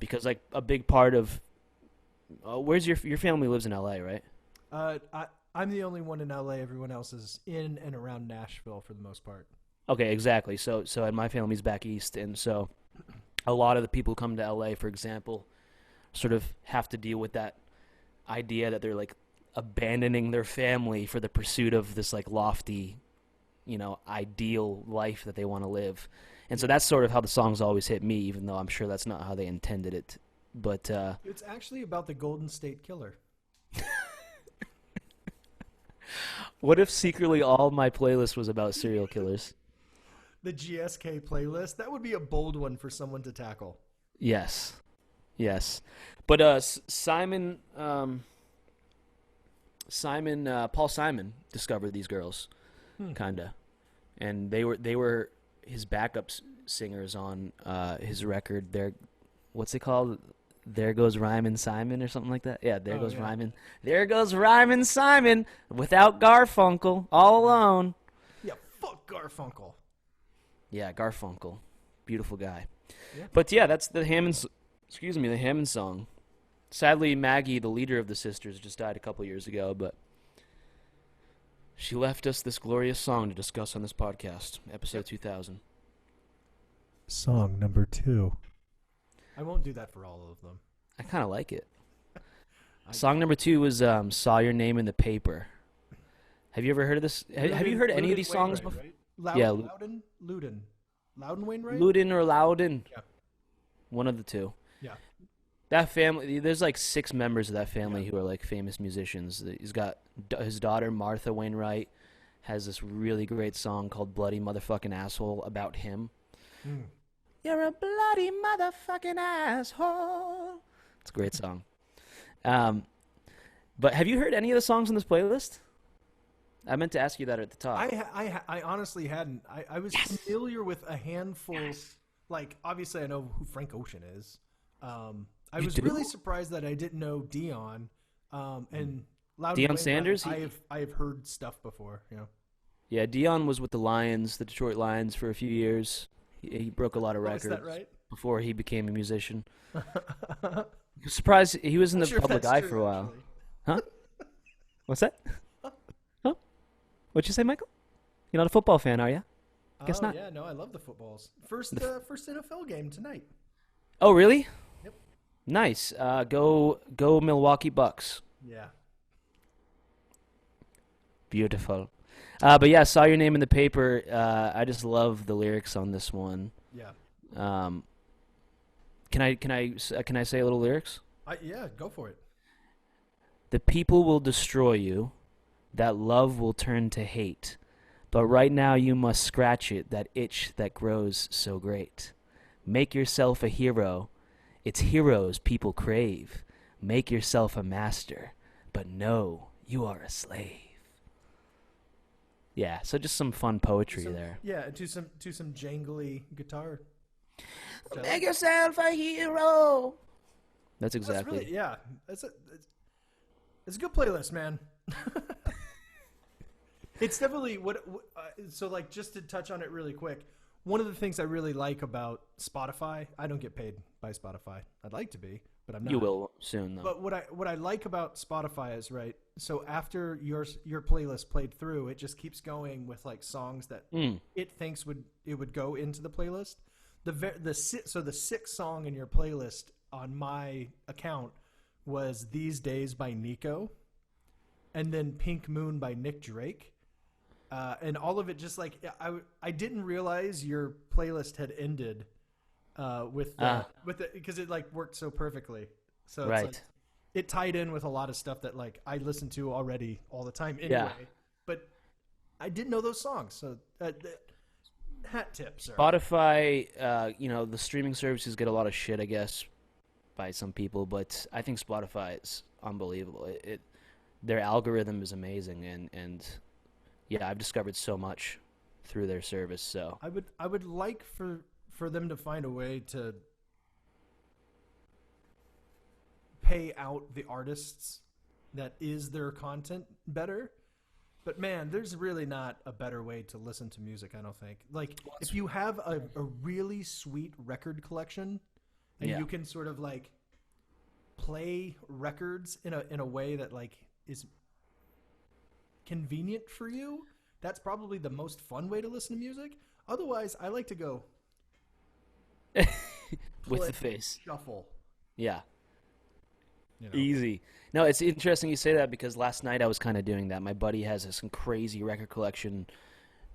Speaker 2: Because like a big part of, where's your family lives in LA, right?
Speaker 1: I'm the only one in LA. Everyone else is in and around Nashville for the most part.
Speaker 2: Okay, exactly. So and my family's back east, and so a lot of the people who come to LA, for example, sort of have to deal with that idea that they're like abandoning their family for the pursuit of this like lofty, ideal life that they want to live. And so that's sort of how the songs always hit me, even though I'm sure that's not how they intended it. But
Speaker 1: it's actually about the Golden State Killer.
Speaker 2: What if secretly all my playlist was about serial killers?
Speaker 1: the GSK playlist. That would be a bold one for someone to tackle.
Speaker 2: Yes. Yes. But Paul Simon discovered these girls, kinda, and they were his backup singers on his record. What's it called? There Goes Rhymin' Simon or something like that. Yeah, there goes Rhymin'. There goes Rhymin' Simon without Garfunkel, all alone.
Speaker 1: Yeah, fuck Garfunkel.
Speaker 2: Yeah, Garfunkel, beautiful guy.
Speaker 1: Yeah.
Speaker 2: But yeah, that's the Hammond. The Hammond song. Sadly, Maggie, the leader of the sisters, just died a couple years ago, but she left us this glorious song to discuss on this podcast, episode 2000.
Speaker 1: Song number 2. I won't do that for all of them.
Speaker 2: I kind of like it. Song number 2 was Saw Your Name in the Paper. Have you ever heard of this? Have you heard any of these songs before?
Speaker 1: Right?
Speaker 2: Yeah.
Speaker 1: Loudon Wainwright?
Speaker 2: Loudon or Loudon.
Speaker 1: Yeah.
Speaker 2: One of the two.
Speaker 1: Yeah.
Speaker 2: That family, there's like 6 members of that family who are like famous musicians. He's got his daughter, Martha Wainwright, has this really great song called Bloody Motherfucking Asshole about him.
Speaker 1: Mm.
Speaker 2: You're a bloody motherfucking asshole. It's a great song. But have you heard any of the songs on this playlist? I meant to ask you that at the top.
Speaker 1: I honestly hadn't. I was familiar with a handful. Like, obviously, I know who Frank Ocean is. I was really surprised that I didn't know Dion. And Loudon
Speaker 2: Deion Sanders.
Speaker 1: I have heard stuff before. You know.
Speaker 2: Yeah, Dion was with the Lions, the Detroit Lions, for a few years. He broke a lot of records before he became a musician. Surprised he was in the public eye for a while. Actually. Huh? What's that? Huh? What'd you say, Michael? You're not a football fan, are you? Guess not.
Speaker 1: Yeah, no, I love the footballs. First NFL game tonight.
Speaker 2: Oh, really?
Speaker 1: Yep.
Speaker 2: Nice. Go Milwaukee Bucks.
Speaker 1: Yeah.
Speaker 2: Beautiful. But yeah, Saw Your Name in the Paper. I just love the lyrics on this one.
Speaker 1: Yeah.
Speaker 2: Can I say a little lyrics?
Speaker 1: Yeah, go for it.
Speaker 2: The people will destroy you. That love will turn to hate. But right now you must scratch it, that itch that grows so great. Make yourself a hero. It's heroes people crave. Make yourself a master. But no, you are a slave. Yeah, so just some fun poetry there.
Speaker 1: Yeah, to some jangly guitar.
Speaker 2: Make yourself a hero. That's exactly.
Speaker 1: That's really, yeah, it's a good playlist, man. It's definitely so like, just to touch on it really quick. One of the things I really like about Spotify, I don't get paid by Spotify. I'd like to be, but I'm not.
Speaker 2: You will soon, though.
Speaker 1: But what I like about Spotify is, right, so after your playlist played through, it just keeps going with like songs that it thinks would go into the playlist. So the 6th song in your playlist on my account was These Days by Nico, and then Pink Moon by Nick Drake. And all of it just like, I didn't realize your playlist had ended with the because it like worked so perfectly. So
Speaker 2: right.
Speaker 1: It's like, it tied in with a lot of stuff that like I listen to already all the time anyway. Yeah. But I didn't know those songs. So hat tips.
Speaker 2: Spotify, the streaming services get a lot of shit, I guess, by some people, but I think Spotify is unbelievable. Their algorithm is amazing, and yeah, I've discovered so much through their service. So
Speaker 1: I would like for them to find a way to pay out the artists that is their content better. But man, there's really not a better way to listen to music, I don't think. Like, if you have a really sweet record collection and you can sort of like play records in a way that like is convenient for you, that's probably the most fun way to listen to music. Otherwise, I like to go
Speaker 2: with the face
Speaker 1: shuffle.
Speaker 2: Yeah. Easy. No, it's interesting you say that, because last night I was kind of doing that. My buddy has this crazy record collection,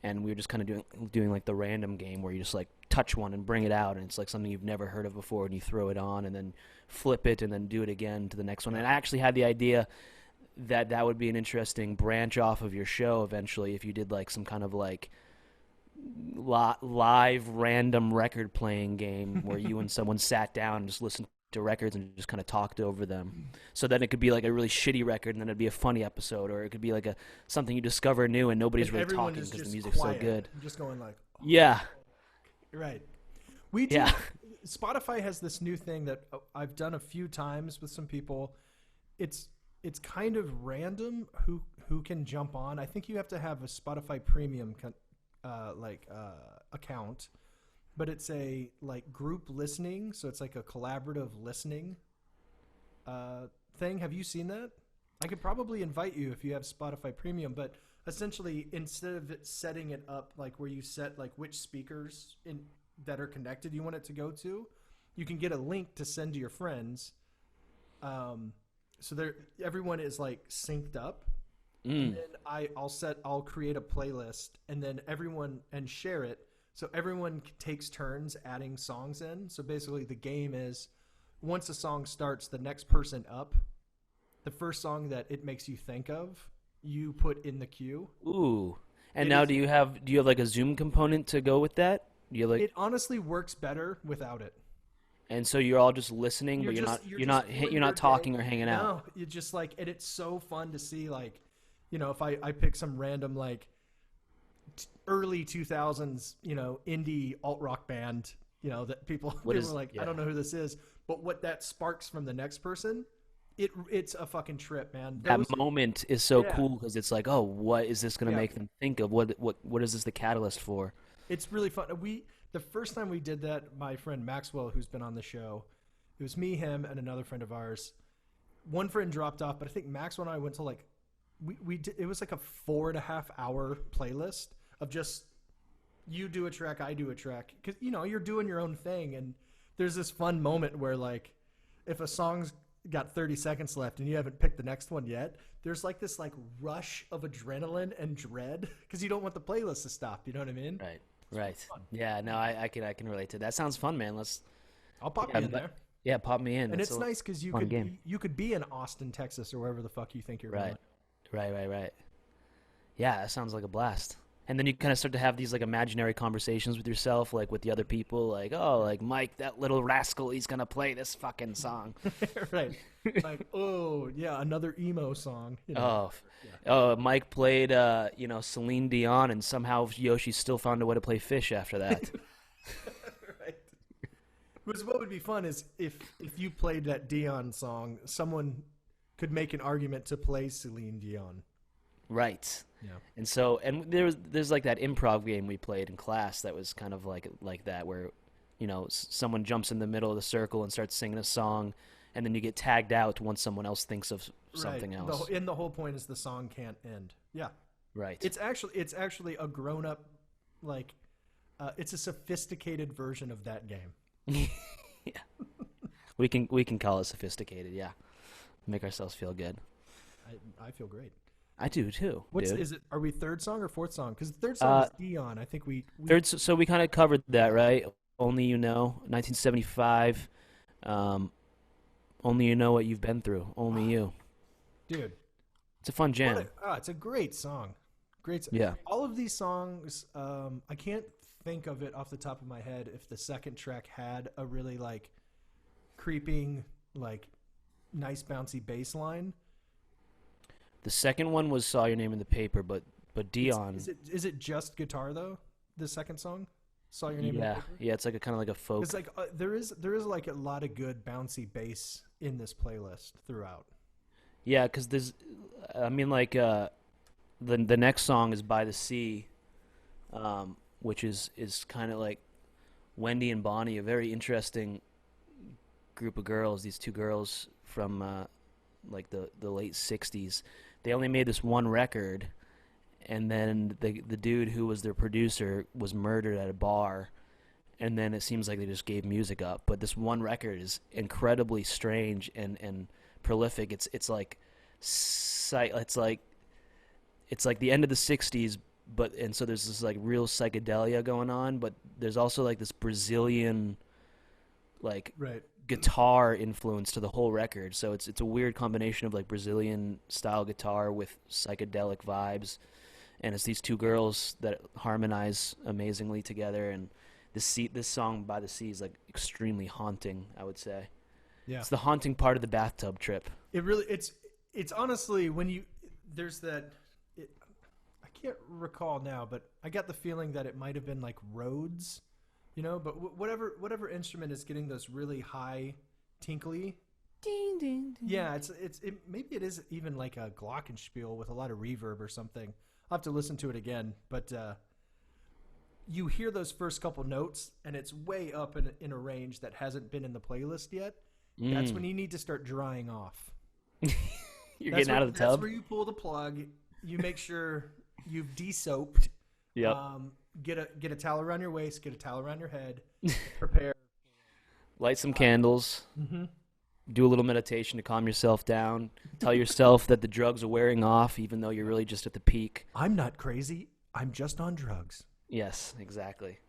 Speaker 2: and we were just kind of doing like the random game where you just like touch one and bring it out, and it's like something you've never heard of before, and you throw it on and then flip it and then do it again to the next one. And I actually had the idea that would be an interesting branch off of your show eventually, if you did like some kind of like live random record playing game where you and someone sat down and just listened to records and just kind of talked over them. So then it could be like a really shitty record, and then it'd be a funny episode, or it could be like a something you discover new and nobody's
Speaker 1: And
Speaker 2: really
Speaker 1: everyone
Speaker 2: talking
Speaker 1: is
Speaker 2: because the
Speaker 1: just
Speaker 2: music's so
Speaker 1: quiet,
Speaker 2: good.
Speaker 1: just going like, oh,
Speaker 2: Yeah,
Speaker 1: right. We do.
Speaker 2: yeah.
Speaker 1: Spotify has this new thing that I've done a few times with some people. It's it's kind of random who can jump on. I think you have to have a Spotify Premium account, but it's a like group listening, so it's like a collaborative listening thing. Have you seen that? I could probably invite you if you have Spotify Premium, but essentially instead of it setting it up like where you set like which speakers in that are connected you want it to go to, you can get a link to send to your friends. So there, everyone is like synced up, and then I'll create a playlist, and then everyone and share it. So everyone takes turns adding songs in. So basically, the game is once a song starts, the next person up, the first song that it makes you think of, you put in the queue.
Speaker 2: Ooh. And
Speaker 1: It
Speaker 2: now
Speaker 1: is.
Speaker 2: do you have like a Zoom component to go with that? Do you like
Speaker 1: It honestly works better without it.
Speaker 2: and so you're all just listening, but
Speaker 1: You're
Speaker 2: you're
Speaker 1: just
Speaker 2: not
Speaker 1: doing
Speaker 2: you're
Speaker 1: your
Speaker 2: not talking
Speaker 1: day.
Speaker 2: or hanging out.
Speaker 1: No, you just like, and it's so fun to see like, if I pick some random like early 2000s, indie alt rock band, that people
Speaker 2: What
Speaker 1: people are
Speaker 2: is
Speaker 1: like, I
Speaker 2: yeah.
Speaker 1: don't know who this is, but what that sparks from the next person, it's a fucking trip, man.
Speaker 2: That
Speaker 1: Those,
Speaker 2: moment is so
Speaker 1: yeah,
Speaker 2: cool because it's like, oh, what is this gonna
Speaker 1: yeah,
Speaker 2: make them think of? What is this the catalyst for?
Speaker 1: it's really fun. The first time we did that, my friend Maxwell, who's been on the show, it was me, him, and another friend of ours. One friend dropped off, but I think Maxwell and I went to like we did, it was like a 4.5 hour playlist of just you do a track, I do a track, because you're doing your own thing, and there's this fun moment where like if a song's got 30 seconds left and you haven't picked the next one yet, there's like this like rush of adrenaline and dread because you don't want the playlist to stop. You know what I mean?
Speaker 2: Right.
Speaker 1: It's really
Speaker 2: Right.
Speaker 1: fun.
Speaker 2: Yeah, no, I can relate to that. Sounds fun, man. Let's
Speaker 1: I'll pop
Speaker 2: yeah,
Speaker 1: you in there.
Speaker 2: yeah, pop me in.
Speaker 1: And
Speaker 2: That's
Speaker 1: it's
Speaker 2: a
Speaker 1: nice because you
Speaker 2: fun
Speaker 1: could
Speaker 2: game.
Speaker 1: you could be in Austin, Texas, or wherever the fuck you think you're
Speaker 2: Right.
Speaker 1: going.
Speaker 2: Right. Yeah, that sounds like a blast. And then you kind of start to have these like imaginary conversations with yourself, like with the other people, like, oh, like Mike, that little rascal, he's gonna play this fucking song.
Speaker 1: Right. Like, oh yeah, another emo song.
Speaker 2: Oh,
Speaker 1: Yeah.
Speaker 2: Mike played, Celine Dion, and somehow Yoshi still found a way to play Fish after that.
Speaker 1: Right. Because what would be fun is if you played that Dion song, someone could make an argument to play Celine Dion.
Speaker 2: Right.
Speaker 1: Yeah.
Speaker 2: And so, and there's like that improv game we played in class that was kind of like that, where, someone jumps in the middle of the circle and starts singing a song, and then you get tagged out once someone else thinks of
Speaker 1: Right.
Speaker 2: something else.
Speaker 1: And the whole point is the song can't end. Yeah.
Speaker 2: Right.
Speaker 1: It's actually a grown up, like, it's a sophisticated version of that game.
Speaker 2: Yeah. We can call it sophisticated. Yeah. Make ourselves feel good.
Speaker 1: I feel great.
Speaker 2: I do too,
Speaker 1: What's
Speaker 2: dude.
Speaker 1: is it? Are we third song or fourth song? Because the third song
Speaker 2: Uh,
Speaker 1: is Dion. I think we
Speaker 2: third. So we kind of covered that, right? Only you know, 1975. Only you know what you've been through. Only you.
Speaker 1: dude.
Speaker 2: It's a fun
Speaker 1: What
Speaker 2: jam.
Speaker 1: it's a great song. Great.
Speaker 2: Yeah.
Speaker 1: All of these songs, I can't think of it off the top of my head if the second track had a really like creeping, like nice bouncy bass line.
Speaker 2: The second one was "Saw Your Name in the Paper," but Dion.
Speaker 1: Is it just guitar though? The second song, "Saw Your Name in the
Speaker 2: Yeah,
Speaker 1: Paper."
Speaker 2: yeah. It's like a kind of like a folk.
Speaker 1: It's like there is like a lot of good bouncy bass in this playlist throughout.
Speaker 2: Yeah, because there's, I mean, like the next song is "By the Sea," which is kind of like Wendy and Bonnie, a very interesting group of girls. These two girls from like the late '60s. They only made this one record, and then the dude who was their producer was murdered at a bar, and then it seems like they just gave music up. But this one record is incredibly strange and prolific. It's like it's like the end of the '60s, and so there's this like real psychedelia going on, but there's also like this Brazilian like
Speaker 1: Right.
Speaker 2: guitar influence to the whole record. So it's a weird combination of like Brazilian style guitar with psychedelic vibes, and it's these two girls that harmonize amazingly together. And this song By the Sea is like extremely haunting, I would say.
Speaker 1: Yeah.
Speaker 2: It's the haunting part of the bathtub trip.
Speaker 1: It's honestly when you there's that I can't recall now, but I got the feeling that it might have been like Rhodes, but whatever instrument is getting those really high tinkly.
Speaker 2: Ding, ding, ding.
Speaker 1: Yeah, maybe it is even like a glockenspiel with a lot of reverb or something. I'll have to listen to it again, but you hear those first couple notes and it's way up in a range that hasn't been in the playlist yet. That's when you need to start drying off.
Speaker 2: You're getting out of the tub.
Speaker 1: That's where you pull the plug. You make sure you've de-soaped.
Speaker 2: Yep.
Speaker 1: Get a towel around your waist. Get a towel around your head. Prepare.
Speaker 2: Light some candles.
Speaker 1: Mm-hmm.
Speaker 2: Do a little meditation to calm yourself down. Tell yourself that the drugs are wearing off, even though you're really just at the peak.
Speaker 1: I'm not crazy. I'm just on drugs.
Speaker 2: Yes, exactly.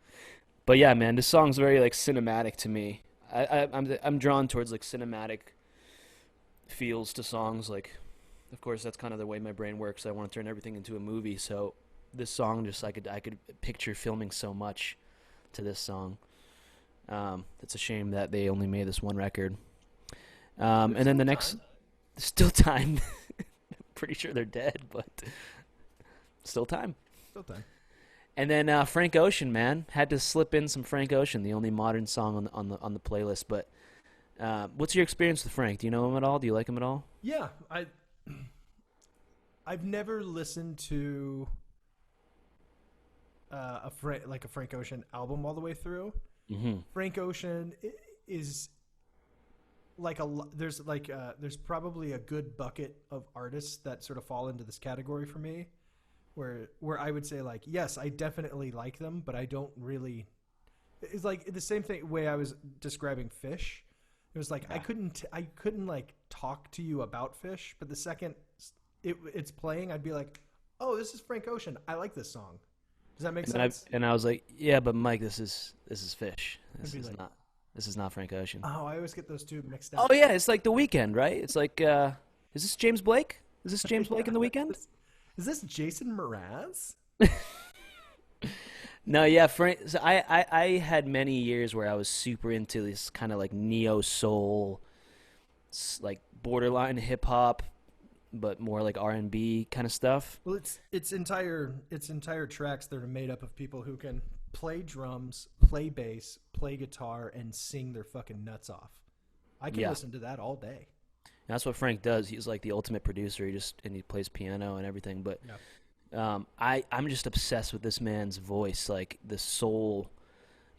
Speaker 2: But yeah, man, this song's very like cinematic to me. I'm drawn towards like cinematic feels to songs. Like, of course, that's kind of the way my brain works. I want to turn everything into a movie. So this song, just I could picture filming so much to this song. It's a shame that they only made this one record. And then the next, still time. Pretty sure they're dead, but still time.
Speaker 1: Still time.
Speaker 2: And then Frank Ocean, man, had to slip in some Frank Ocean, the only modern song on the playlist. But what's your experience with Frank? Do you know him at all? Do you like him at all?
Speaker 1: Yeah, I've never listened to a Frank Ocean album all the way through.
Speaker 2: Mm-hmm.
Speaker 1: Frank Ocean is like there's probably a good bucket of artists that sort of fall into this category for me. Where I would say like, yes, I definitely like them, but I don't really. It's like the same way I was describing Fish. It was like I couldn't like talk to you about Fish, but the second it's playing, I'd be like, oh, this is Frank Ocean. I like this song. Does that make sense?
Speaker 2: And I was like, yeah, but Mike, this is Fish. This is not Frank Ocean.
Speaker 1: Oh, I always get those two mixed up.
Speaker 2: Oh yeah, it's like The Weeknd, right? It's like, is this James Blake? Is this James Blake in The Weeknd?
Speaker 1: Is this Jason Mraz?
Speaker 2: No, yeah, Frank. So I had many years where I was super into this kind of like neo soul, like borderline hip hop, but more like R&B kind of stuff.
Speaker 1: Well, it's entire tracks that are made up of people who can play drums, play bass, play guitar, and sing their fucking nuts off. I can listen to that all day.
Speaker 2: And that's what Frank does. He's like the ultimate producer. He plays piano and everything. But I'm just obsessed with this man's voice, like the soul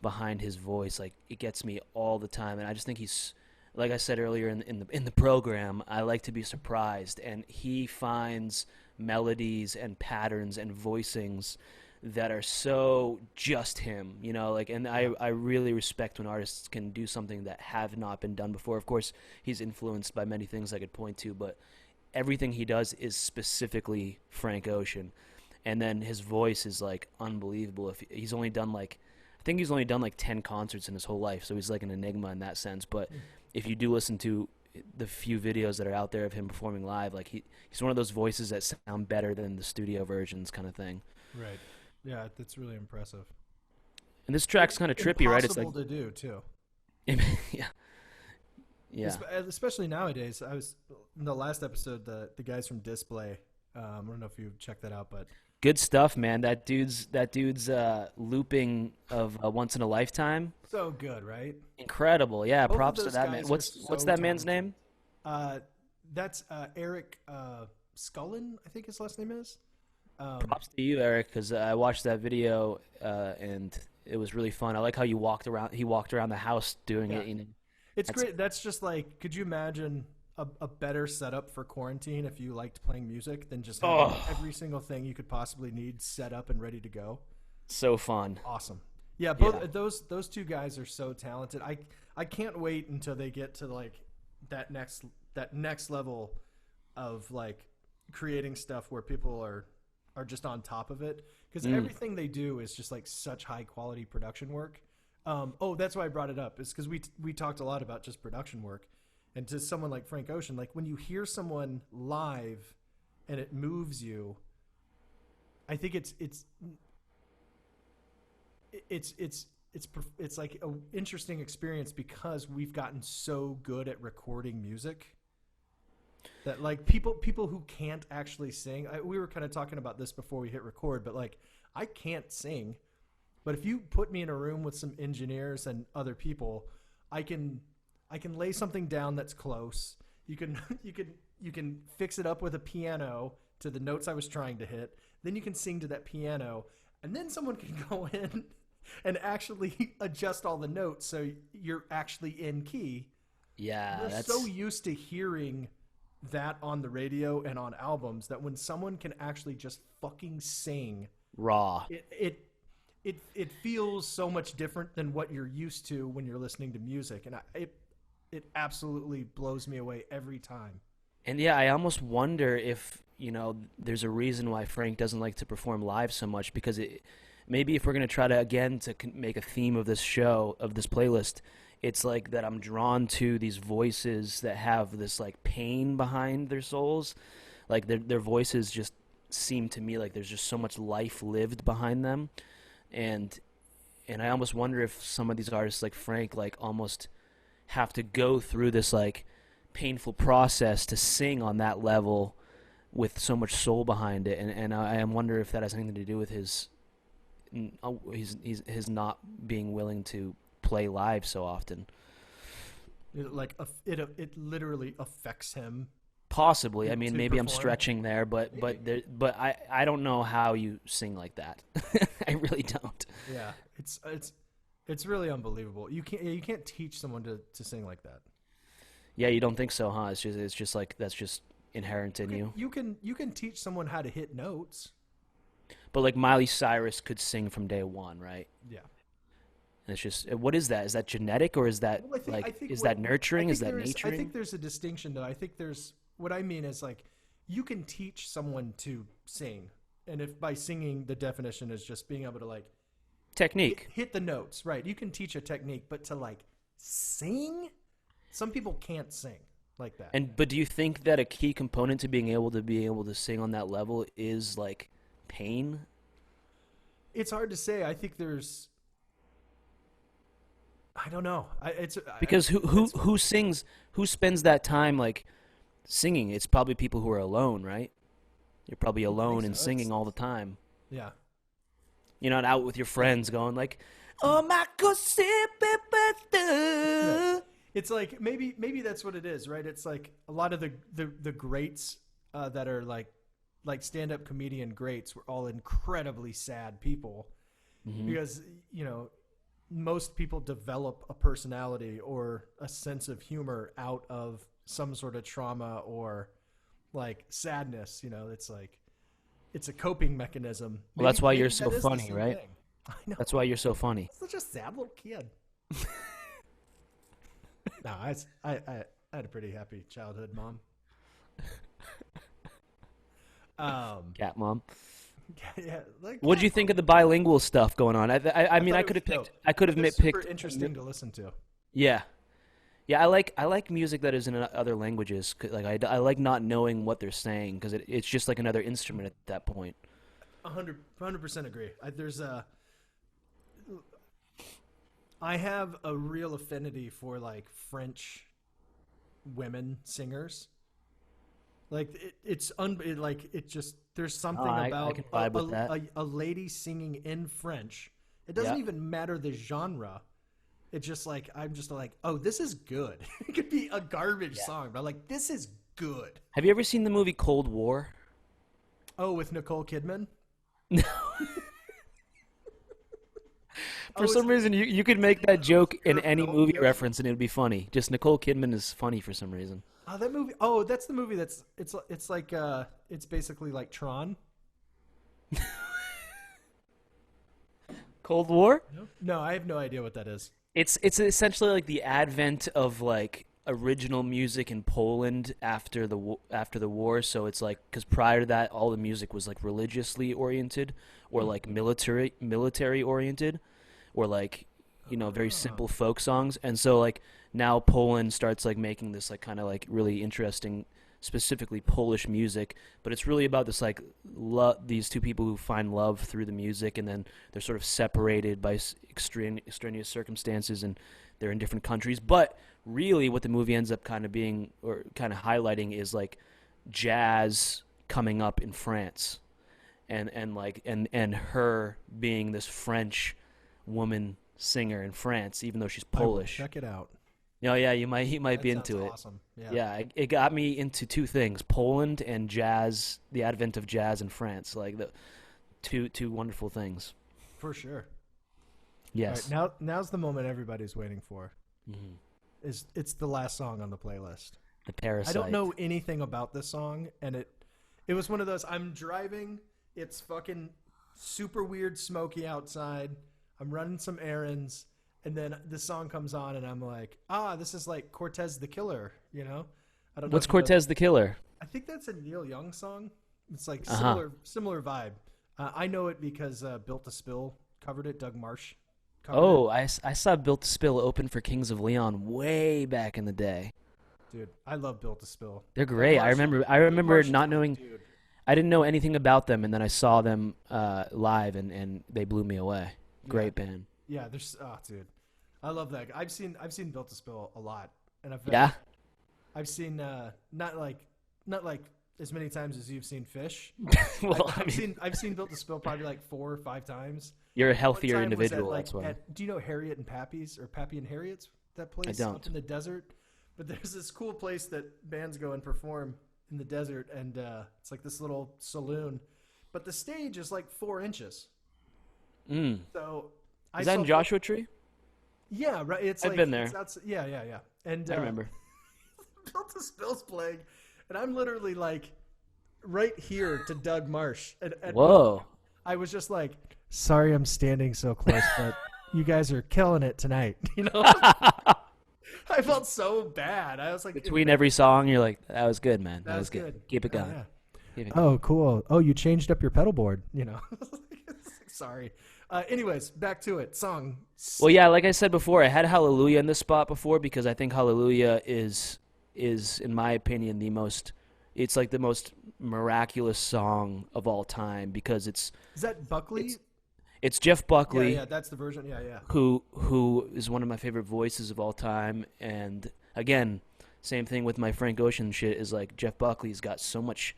Speaker 2: behind his voice. Like it gets me all the time, and I just think he's, like I said earlier in the program, I like to be surprised, and he finds melodies and patterns and voicings that are so just him, and I really respect when artists can do something that have not been done before. Of course, he's influenced by many things I could point to, but everything he does is specifically Frank Ocean. And then his voice is like unbelievable. I think he's only done like 10 concerts in his whole life, so he's like an enigma in that sense. But if you do listen to the few videos that are out there of him performing live, like he's one of those voices that sound better than the studio versions kind of thing.
Speaker 1: Right. Yeah, that's really impressive.
Speaker 2: And this track's kind of trippy, right? It's like
Speaker 1: impossible to do too.
Speaker 2: Yeah.
Speaker 1: Especially nowadays. I was in the last episode. The guys from Display. I don't know if you checked that out, but
Speaker 2: good stuff, man. That dude's looping of Once in a Lifetime.
Speaker 1: So good, right?
Speaker 2: Incredible. Yeah.
Speaker 1: Both
Speaker 2: props to that man. What's that man's name?
Speaker 1: That's Eric Scullin, I think his last name is.
Speaker 2: Props to you, Eric, because I watched that video and it was really fun. I like how he walked around the house doing it.
Speaker 1: It's great. That's just like, could you imagine a better setup for quarantine if you liked playing music than just having every single thing you could possibly need set up and ready to go?
Speaker 2: So fun.
Speaker 1: Awesome. Yeah, those two guys are so talented. I can't wait until they get to like that next level of like creating stuff where people are just on top of it, because everything they do is just like such high quality production work. That's why I brought it up, is because we talked a lot about just production work, and to someone like Frank Ocean, like when you hear someone live and it moves you, I think it's like an interesting experience because we've gotten so good at recording music that like people who can't actually sing. We were kind of talking about this before we hit record, but like I can't sing, but if you put me in a room with some engineers and other people, I can lay something down that's close. You can you can fix it up with a piano to the notes I was trying to hit. Then you can sing to that piano, and then someone can go in and actually adjust all the notes so you're actually in key.
Speaker 2: Yeah,
Speaker 1: We're so used to hearing that on the radio and on albums that when someone can actually just fucking sing
Speaker 2: raw.
Speaker 1: It feels so much different than what you're used to when you're listening to music, and it absolutely blows me away every time.
Speaker 2: And yeah, I almost wonder if, there's a reason why Frank doesn't like to perform live so much, because maybe if we're going to try to, again, to make a theme of this show, of this playlist, it's like that I'm drawn to these voices that have this like pain behind their souls. Like their voices just seem to me like there's just so much life lived behind them. And I almost wonder if some of these artists like Frank like almost have to go through this like painful process to sing on that level with so much soul behind it. And I wonder if that has anything to do with his not being willing to play live so often.
Speaker 1: It literally affects him.
Speaker 2: Possibly. I mean, maybe
Speaker 1: perform.
Speaker 2: I'm stretching there, but I don't know how you sing like that. I really don't.
Speaker 1: Yeah, it's really unbelievable. You can't teach someone to sing like that.
Speaker 2: Yeah, you don't think so, huh? It's just like that's just inherent in you.
Speaker 1: You can teach someone how to hit notes.
Speaker 2: But like Miley Cyrus could sing from day one, right?
Speaker 1: Yeah.
Speaker 2: And it's just, what is that? Is that genetic, or is that that nurturing? Is that naturing?
Speaker 1: I think there's a distinction, though. I think there's what I mean is like you can teach someone to sing, and if by singing the definition is just being able to like
Speaker 2: technique,
Speaker 1: hit the notes, right? You can teach a technique, but to like sing, some people can't sing like that.
Speaker 2: But do you think that a key component to being able to sing on that level is like pain?
Speaker 1: It's hard to say. I think I don't know.
Speaker 2: Because who sings? Who spends that time like singing? It's probably people who are alone, right? You're probably alone and singing all the time.
Speaker 1: Yeah.
Speaker 2: You're not out with your friends going like, "Oh my God."
Speaker 1: It's like maybe that's what it is, right? It's like a lot of the greats that are like stand-up comedian greats were all incredibly sad people because most people develop a personality or a sense of humor out of some sort of trauma or like sadness. It's like it's a coping mechanism.
Speaker 2: Well, that's why you're so funny, right?
Speaker 1: Thing. I know.
Speaker 2: That's why you're so funny.
Speaker 1: Such a sad little kid. No, I had a pretty happy childhood, Mom.
Speaker 2: Cat mom.
Speaker 1: Yeah, like
Speaker 2: what did you think of the bilingual stuff going on? I mean, I could have picked. I could have picked.
Speaker 1: Super interesting to listen to.
Speaker 2: Yeah, I like music that is in other languages. Like I like not knowing what they're saying because it's just like another instrument at that point.
Speaker 1: 100% agree. I have a real affinity for like French women singers. Like there's something about
Speaker 2: I can vibe with that.
Speaker 1: A lady singing in French. It doesn't even matter the genre. It's just like I'm just like, oh, this is good. It could be a garbage song, but like this is good.
Speaker 2: Have you ever seen the movie Cold War?
Speaker 1: Oh, with Nicole Kidman?
Speaker 2: No. For some reason, you could make that joke in any movie reference and it would be funny. Just Nicole Kidman is funny for some reason.
Speaker 1: Oh, that movie. Oh, that's the movie. It's like it's basically like Tron.
Speaker 2: Cold War?
Speaker 1: No, I have no idea what that is.
Speaker 2: It's essentially like the advent of like original music in Poland after the war. So it's like because prior to that, all the music was like religiously oriented or like military oriented, or like very simple folk songs. And so like now Poland starts like making this like kind of like really interesting specifically Polish music, but it's really about this like these two people who find love through the music, and then they're sort of separated by extraneous circumstances, and they're in different countries. But really, what the movie ends up kind of being, or kind of highlighting, is like jazz coming up in France, and her being this French woman singer in France, even though she's Polish.
Speaker 1: Check it out.
Speaker 2: Oh yeah, you might
Speaker 1: That
Speaker 2: be
Speaker 1: sounds
Speaker 2: into it.
Speaker 1: awesome.
Speaker 2: Yeah, it got me into two things: Poland and jazz. The advent of jazz in France, like the two wonderful things.
Speaker 1: For sure.
Speaker 2: Yes.
Speaker 1: All right, now's the moment everybody's waiting for.
Speaker 2: Mm-hmm.
Speaker 1: It's the last song on the playlist.
Speaker 2: The Parasite.
Speaker 1: I don't know anything about this song, and it was one of those. I'm driving. It's fucking super weird, smoky outside. I'm running some errands. And then the song comes on, and I'm like, this is like Cortez the Killer, you know? I don't know.
Speaker 2: What's Cortez the Killer?
Speaker 1: I think that's a Neil Young song. It's like
Speaker 2: Uh-huh.
Speaker 1: similar vibe. I know it because Built to Spill covered it. Doug Marsh covered
Speaker 2: Oh,
Speaker 1: it.
Speaker 2: I saw Built to Spill open for Kings of Leon way back in the day.
Speaker 1: Dude, I love Built to Spill.
Speaker 2: They're great. I remember not knowing.
Speaker 1: Dude.
Speaker 2: I didn't know anything about them, and then I saw them live, and they blew me away. Great band.
Speaker 1: Yeah, there's dude, I love that. I've seen Built to Spill a lot, and I've seen not like as many times as you've seen Fish.
Speaker 2: Well,
Speaker 1: I've seen Built to Spill probably like 4 or 5 times.
Speaker 2: You're a
Speaker 1: One
Speaker 2: healthier
Speaker 1: time was
Speaker 2: individual.
Speaker 1: at,
Speaker 2: That's why.
Speaker 1: do you know Harriet and Pappy's, or Pappy and Harriet's? That place
Speaker 2: I don't.
Speaker 1: up in the desert. But there's this cool place that bands go and perform in the desert, and it's like this little saloon, but the stage is like 4 inches. So
Speaker 2: Is that in Joshua Tree?
Speaker 1: Yeah, right.
Speaker 2: I've been there.
Speaker 1: Yeah. And
Speaker 2: I remember.
Speaker 1: Built to Spill's playing, and I'm literally like right here to Doug Marsh. And
Speaker 2: Whoa.
Speaker 1: I was just like, sorry, I'm standing so close, but you guys are killing it tonight. You know, I felt so bad. I was like,
Speaker 2: Between every song, you're like, that was good, man. That was good. Keep it going.
Speaker 1: Yeah.
Speaker 2: Keep it going.
Speaker 1: Oh, cool. Oh, you changed up your pedal board. You know, sorry. Anyways, back to it. Song.
Speaker 2: Well, yeah, like I said before, I had Hallelujah in this spot before because I think Hallelujah is in my opinion it's like the most miraculous song of all time because is
Speaker 1: that Buckley?
Speaker 2: It's Jeff Buckley.
Speaker 1: Yeah, that's the version. Yeah.
Speaker 2: Who is one of my favorite voices of all time, and again, same thing with my Frank Ocean shit is like Jeff Buckley's got so much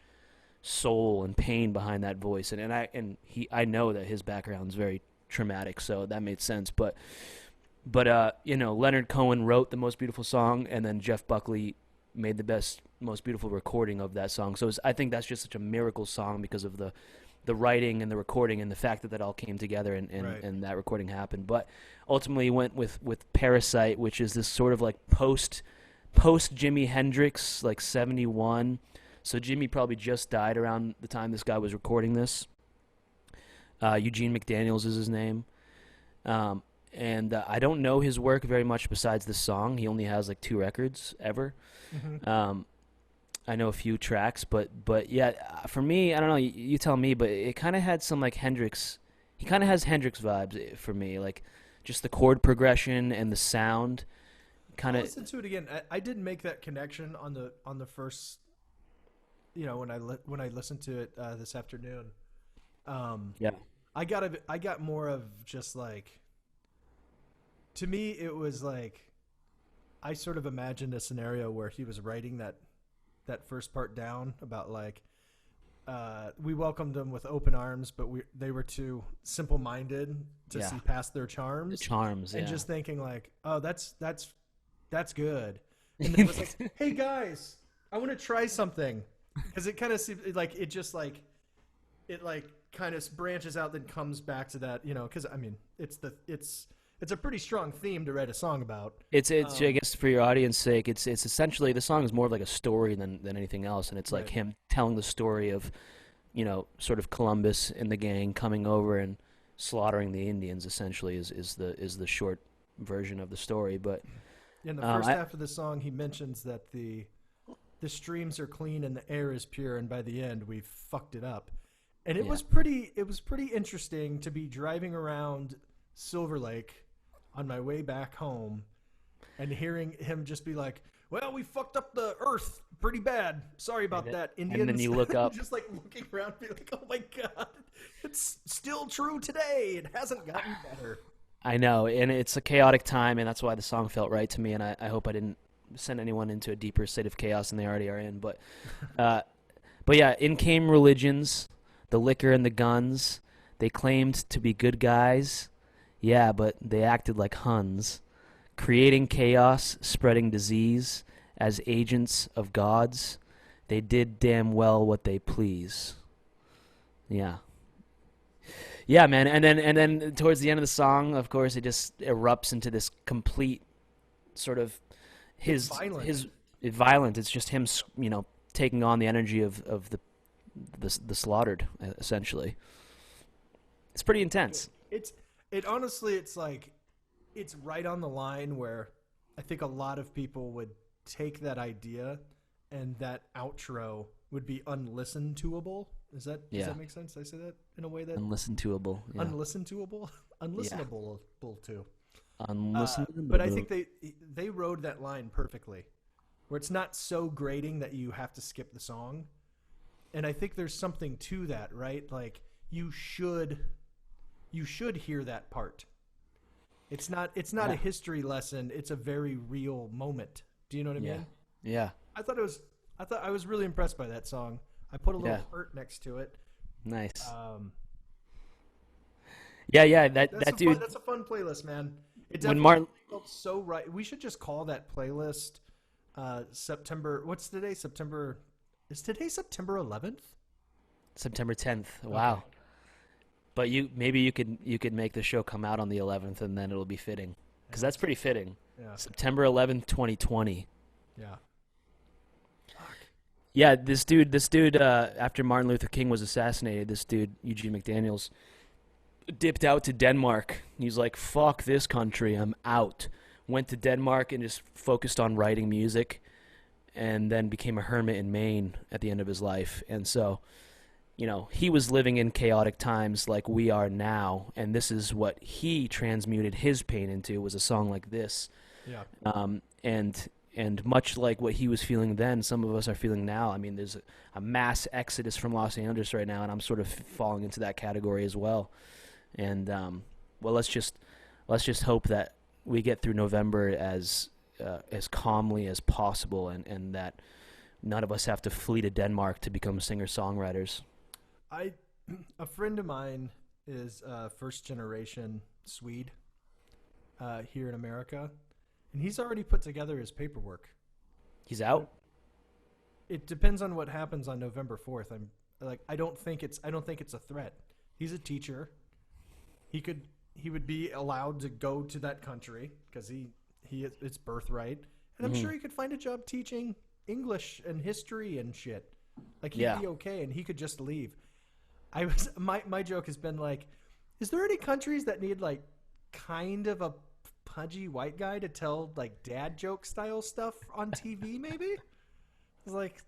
Speaker 2: soul and pain behind that voice, and I know that his background's very traumatic, so that made sense. But you know, Leonard Cohen wrote the most beautiful song, and then Jeff Buckley made the most beautiful recording of that song. So I think that's just such a miracle song because of the writing and the recording and the fact that all came together and that recording happened. But ultimately went with Parasite, which is this sort of like post Jimi Hendrix, like 71. So Jimmy probably just died around the time this guy was recording this. Eugene McDaniels is his name. And I don't know his work very much besides this song. He only has like 2 records ever. Mm-hmm. I know a few tracks, but yeah, for me, I don't know, you tell me, but it kind of had some like Hendrix. He kind of has Hendrix vibes for me, like just the chord progression and the sound. Kind of
Speaker 1: listen to it again. I didn't make that connection on the first, you know, when I listened to it this afternoon.
Speaker 2: Yeah,
Speaker 1: I got more of just like, to me it was like I sort of imagined a scenario where he was writing that first part down about like we welcomed them with open arms, but they were too simple-minded to see past their charms. And just thinking like, oh, that's good. And then it was like, hey guys, I want to try something, because it kind of seems like it just like it like kind of branches out, then comes back to that, you know, because I mean it's a pretty strong theme to write a song about.
Speaker 2: It's I guess for your audience sake, it's essentially, the song is more like a story than anything else, and it's like him telling the story of, you know, sort of Columbus and the gang coming over and slaughtering the Indians. Essentially, is the short version of the story. But
Speaker 1: in the first half of the song, he mentions that the streams are clean and the air is pure, and by the end, we've fucked it up. And it was pretty interesting to be driving around Silver Lake on my way back home And hearing him just be like, well, we fucked up the earth pretty bad. Sorry about that, Indians.
Speaker 2: And then you look up.
Speaker 1: just like looking around, be like, oh my God, it's still true today. It hasn't gotten better.
Speaker 2: I know, and it's a chaotic time, and that's why the song felt right to me, and I hope I didn't send anyone into a deeper state of chaos than they already are in. But yeah, in came religions, the liquor and the guns. They claimed to be good guys, yeah, but they acted like Huns, creating chaos, spreading disease as agents of gods. They did damn well what they please. Yeah. Yeah, man, and then towards the end of the song, of course, it just erupts into this complete sort of his violent. It's just him, taking on the energy of the slaughtered, essentially. It's pretty intense.
Speaker 1: It honestly, it's like it's right on the line where I think a lot of people would take that idea and that outro would be unlisten toable. Does that make sense? Did I say that in a way that
Speaker 2: unlisten-toable? Yeah.
Speaker 1: Unlisten-toable? Unlistenable too.
Speaker 2: Unlistenable.
Speaker 1: But I think they rode that line perfectly, where it's not so grating that you have to skip the song. And I think there's something to that, right? Like you should hear that part. It's not a history lesson. It's a very real moment. Do you know what I mean?
Speaker 2: Yeah.
Speaker 1: I was really impressed by that song. I put a little heart next to it.
Speaker 2: Nice. That dude.
Speaker 1: That's a fun playlist, man. It definitely felt so right. We should just call that playlist September. What's today? September. Is today September 11th?
Speaker 2: September 10th. Wow. Okay. But maybe you could make the show come out on the 11th, and then it'll be fitting, because that's pretty fitting. Yeah. September 11th, 2020.
Speaker 1: Yeah.
Speaker 2: Yeah, this dude, after Martin Luther King was assassinated, this dude, Eugene McDaniels, dipped out to Denmark. He's like, fuck this country, I'm out. Went to Denmark and just focused on writing music, and then became a hermit in Maine at the end of his life. And so, he was living in chaotic times like we are now, and this is what he transmuted his pain into, was a song like this.
Speaker 1: Yeah.
Speaker 2: And much like what he was feeling then, some of us are feeling now. I mean, there's a mass exodus from Los Angeles right now, and I'm sort of falling into that category as well. And let's just hope that we get through November as calmly as possible, and that none of us have to flee to Denmark to become singer-songwriters.
Speaker 1: A friend of mine is first generation Swede here in America. And he's already put together his paperwork. He's out? It depends on what happens on November 4th. I don't think it's a threat. He's a teacher. He would be allowed to go to that country because it's birthright. And I'm sure he could find a job teaching English and history and shit. Like he'd be okay, and he could just leave. My joke has been like, is there any countries that need like kind of a pudgy white guy to tell like dad joke style stuff on TV? Maybe it's like,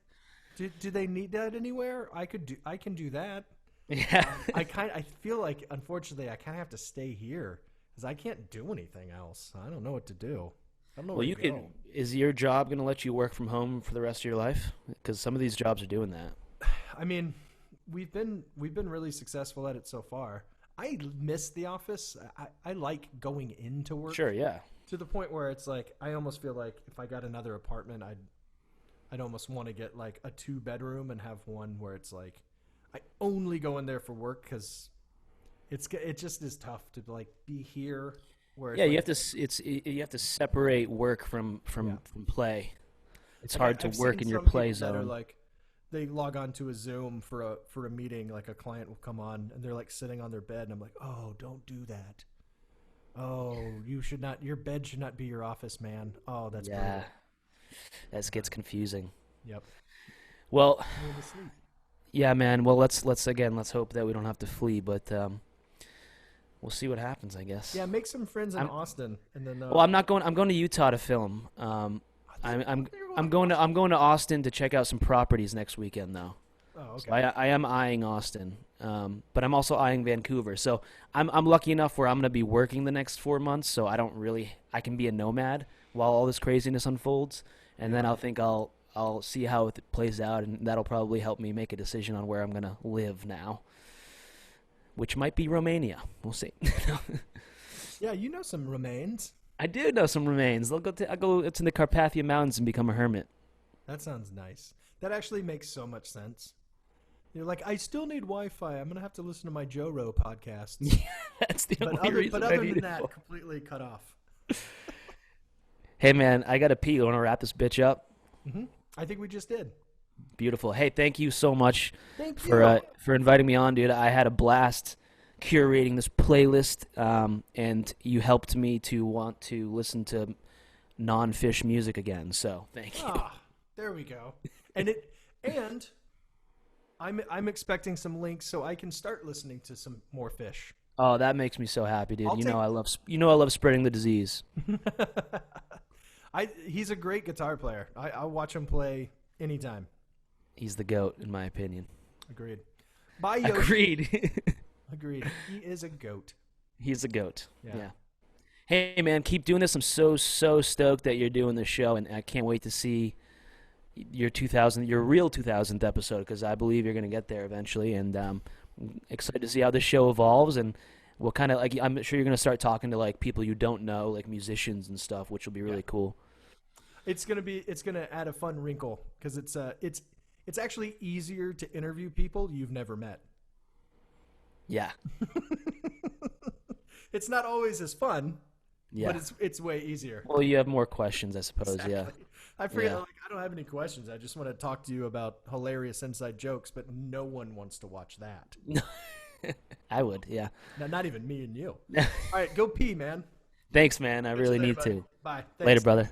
Speaker 1: do they need that anywhere? I can do that.
Speaker 2: Yeah.
Speaker 1: I feel like unfortunately I kind of have to stay here because I can't do anything else. I don't know what to do. I don't know.
Speaker 2: Well, is your job going to let you work from home for the rest of your life? Because some of these jobs are doing that.
Speaker 1: I mean, we've been really successful at it so far. I miss the office. I like going into work.
Speaker 2: Sure, yeah.
Speaker 1: To the point where it's like I almost feel like if I got another apartment, I'd almost want to get like a 2-bedroom and have one where it's like I only go in there for work because it just is tough to like be here. Where
Speaker 2: you have to separate work from play. It's hard to work in your play zone.
Speaker 1: That are like, they log on to a Zoom for a meeting, like a client will come on and they're like sitting on their bed and I'm like, oh, don't do that. Oh, your bed should not be your office, man. Oh, that's brutal.
Speaker 2: That gets confusing.
Speaker 1: Yep.
Speaker 2: Well, yeah, man. Well, let's hope that we don't have to flee, but we'll see what happens, I guess.
Speaker 1: Yeah, make some friends in Austin, and then.
Speaker 2: Well, I'm not going. I'm going to Utah to film. I'm going to Austin to check out some properties next weekend, though.
Speaker 1: Oh, okay.
Speaker 2: So I am eyeing Austin, but I'm also eyeing Vancouver. So I'm lucky enough where I'm going to be working the next 4 months, so I can be a nomad, while all this craziness unfolds, and then I'll see how it plays out, and that'll probably help me make a decision on where I'm gonna live now, which might be Romania. We'll see.
Speaker 1: Yeah, you know some remains.
Speaker 2: I do know some remains. I'll go to the Carpathian Mountains and become a hermit.
Speaker 1: That sounds nice. That actually makes so much sense. You're like, I still need Wi-Fi. I'm gonna have to listen to my Joe Rogan podcasts.
Speaker 2: Yeah, that's the only reason.
Speaker 1: But other than that, completely cut off.
Speaker 2: Hey man, I gotta pee. You want to wrap this bitch up?
Speaker 1: Mm-hmm. I think we just did.
Speaker 2: Beautiful. Hey, thank you so much
Speaker 1: for
Speaker 2: inviting me on, dude. I had a blast curating this playlist, and you helped me to want to listen to non-fish music again. So thank you.
Speaker 1: Ah, there we go. And I'm expecting some links so I can start listening to some more fish.
Speaker 2: Oh, that makes me so happy, dude. I love spreading the disease.
Speaker 1: He's a great guitar player. I'll watch him play anytime.
Speaker 2: He's the GOAT, in my opinion.
Speaker 1: Agreed. Bye, Yoshi.
Speaker 2: Agreed.
Speaker 1: Agreed. He is a goat.
Speaker 2: He's a goat. Yeah. Hey, man, keep doing this. I'm so stoked that you're doing this show, and I can't wait to see your real 2000th episode, because I believe you're going to get there eventually, and I'm excited to see how this show evolves, and what kind of, like, I'm sure you're going to start talking to, like, people you don't know, like musicians and stuff, which will be really cool.
Speaker 1: It's going to add a fun wrinkle, because it's actually easier to interview people you've never met.
Speaker 2: Yeah.
Speaker 1: It's not always as fun,
Speaker 2: yeah,
Speaker 1: but it's way easier.
Speaker 2: Well, you have more questions, I suppose.
Speaker 1: Exactly.
Speaker 2: Yeah.
Speaker 1: I forget. Like, I don't have any questions. I just want to talk to you about hilarious inside jokes, but no one wants to watch that.
Speaker 2: I would, yeah.
Speaker 1: No, not even me and you. All right, go pee, man.
Speaker 2: Thanks, man. I really need
Speaker 1: buddy.
Speaker 2: to.
Speaker 1: Bye. Thanks.
Speaker 2: Later, brother.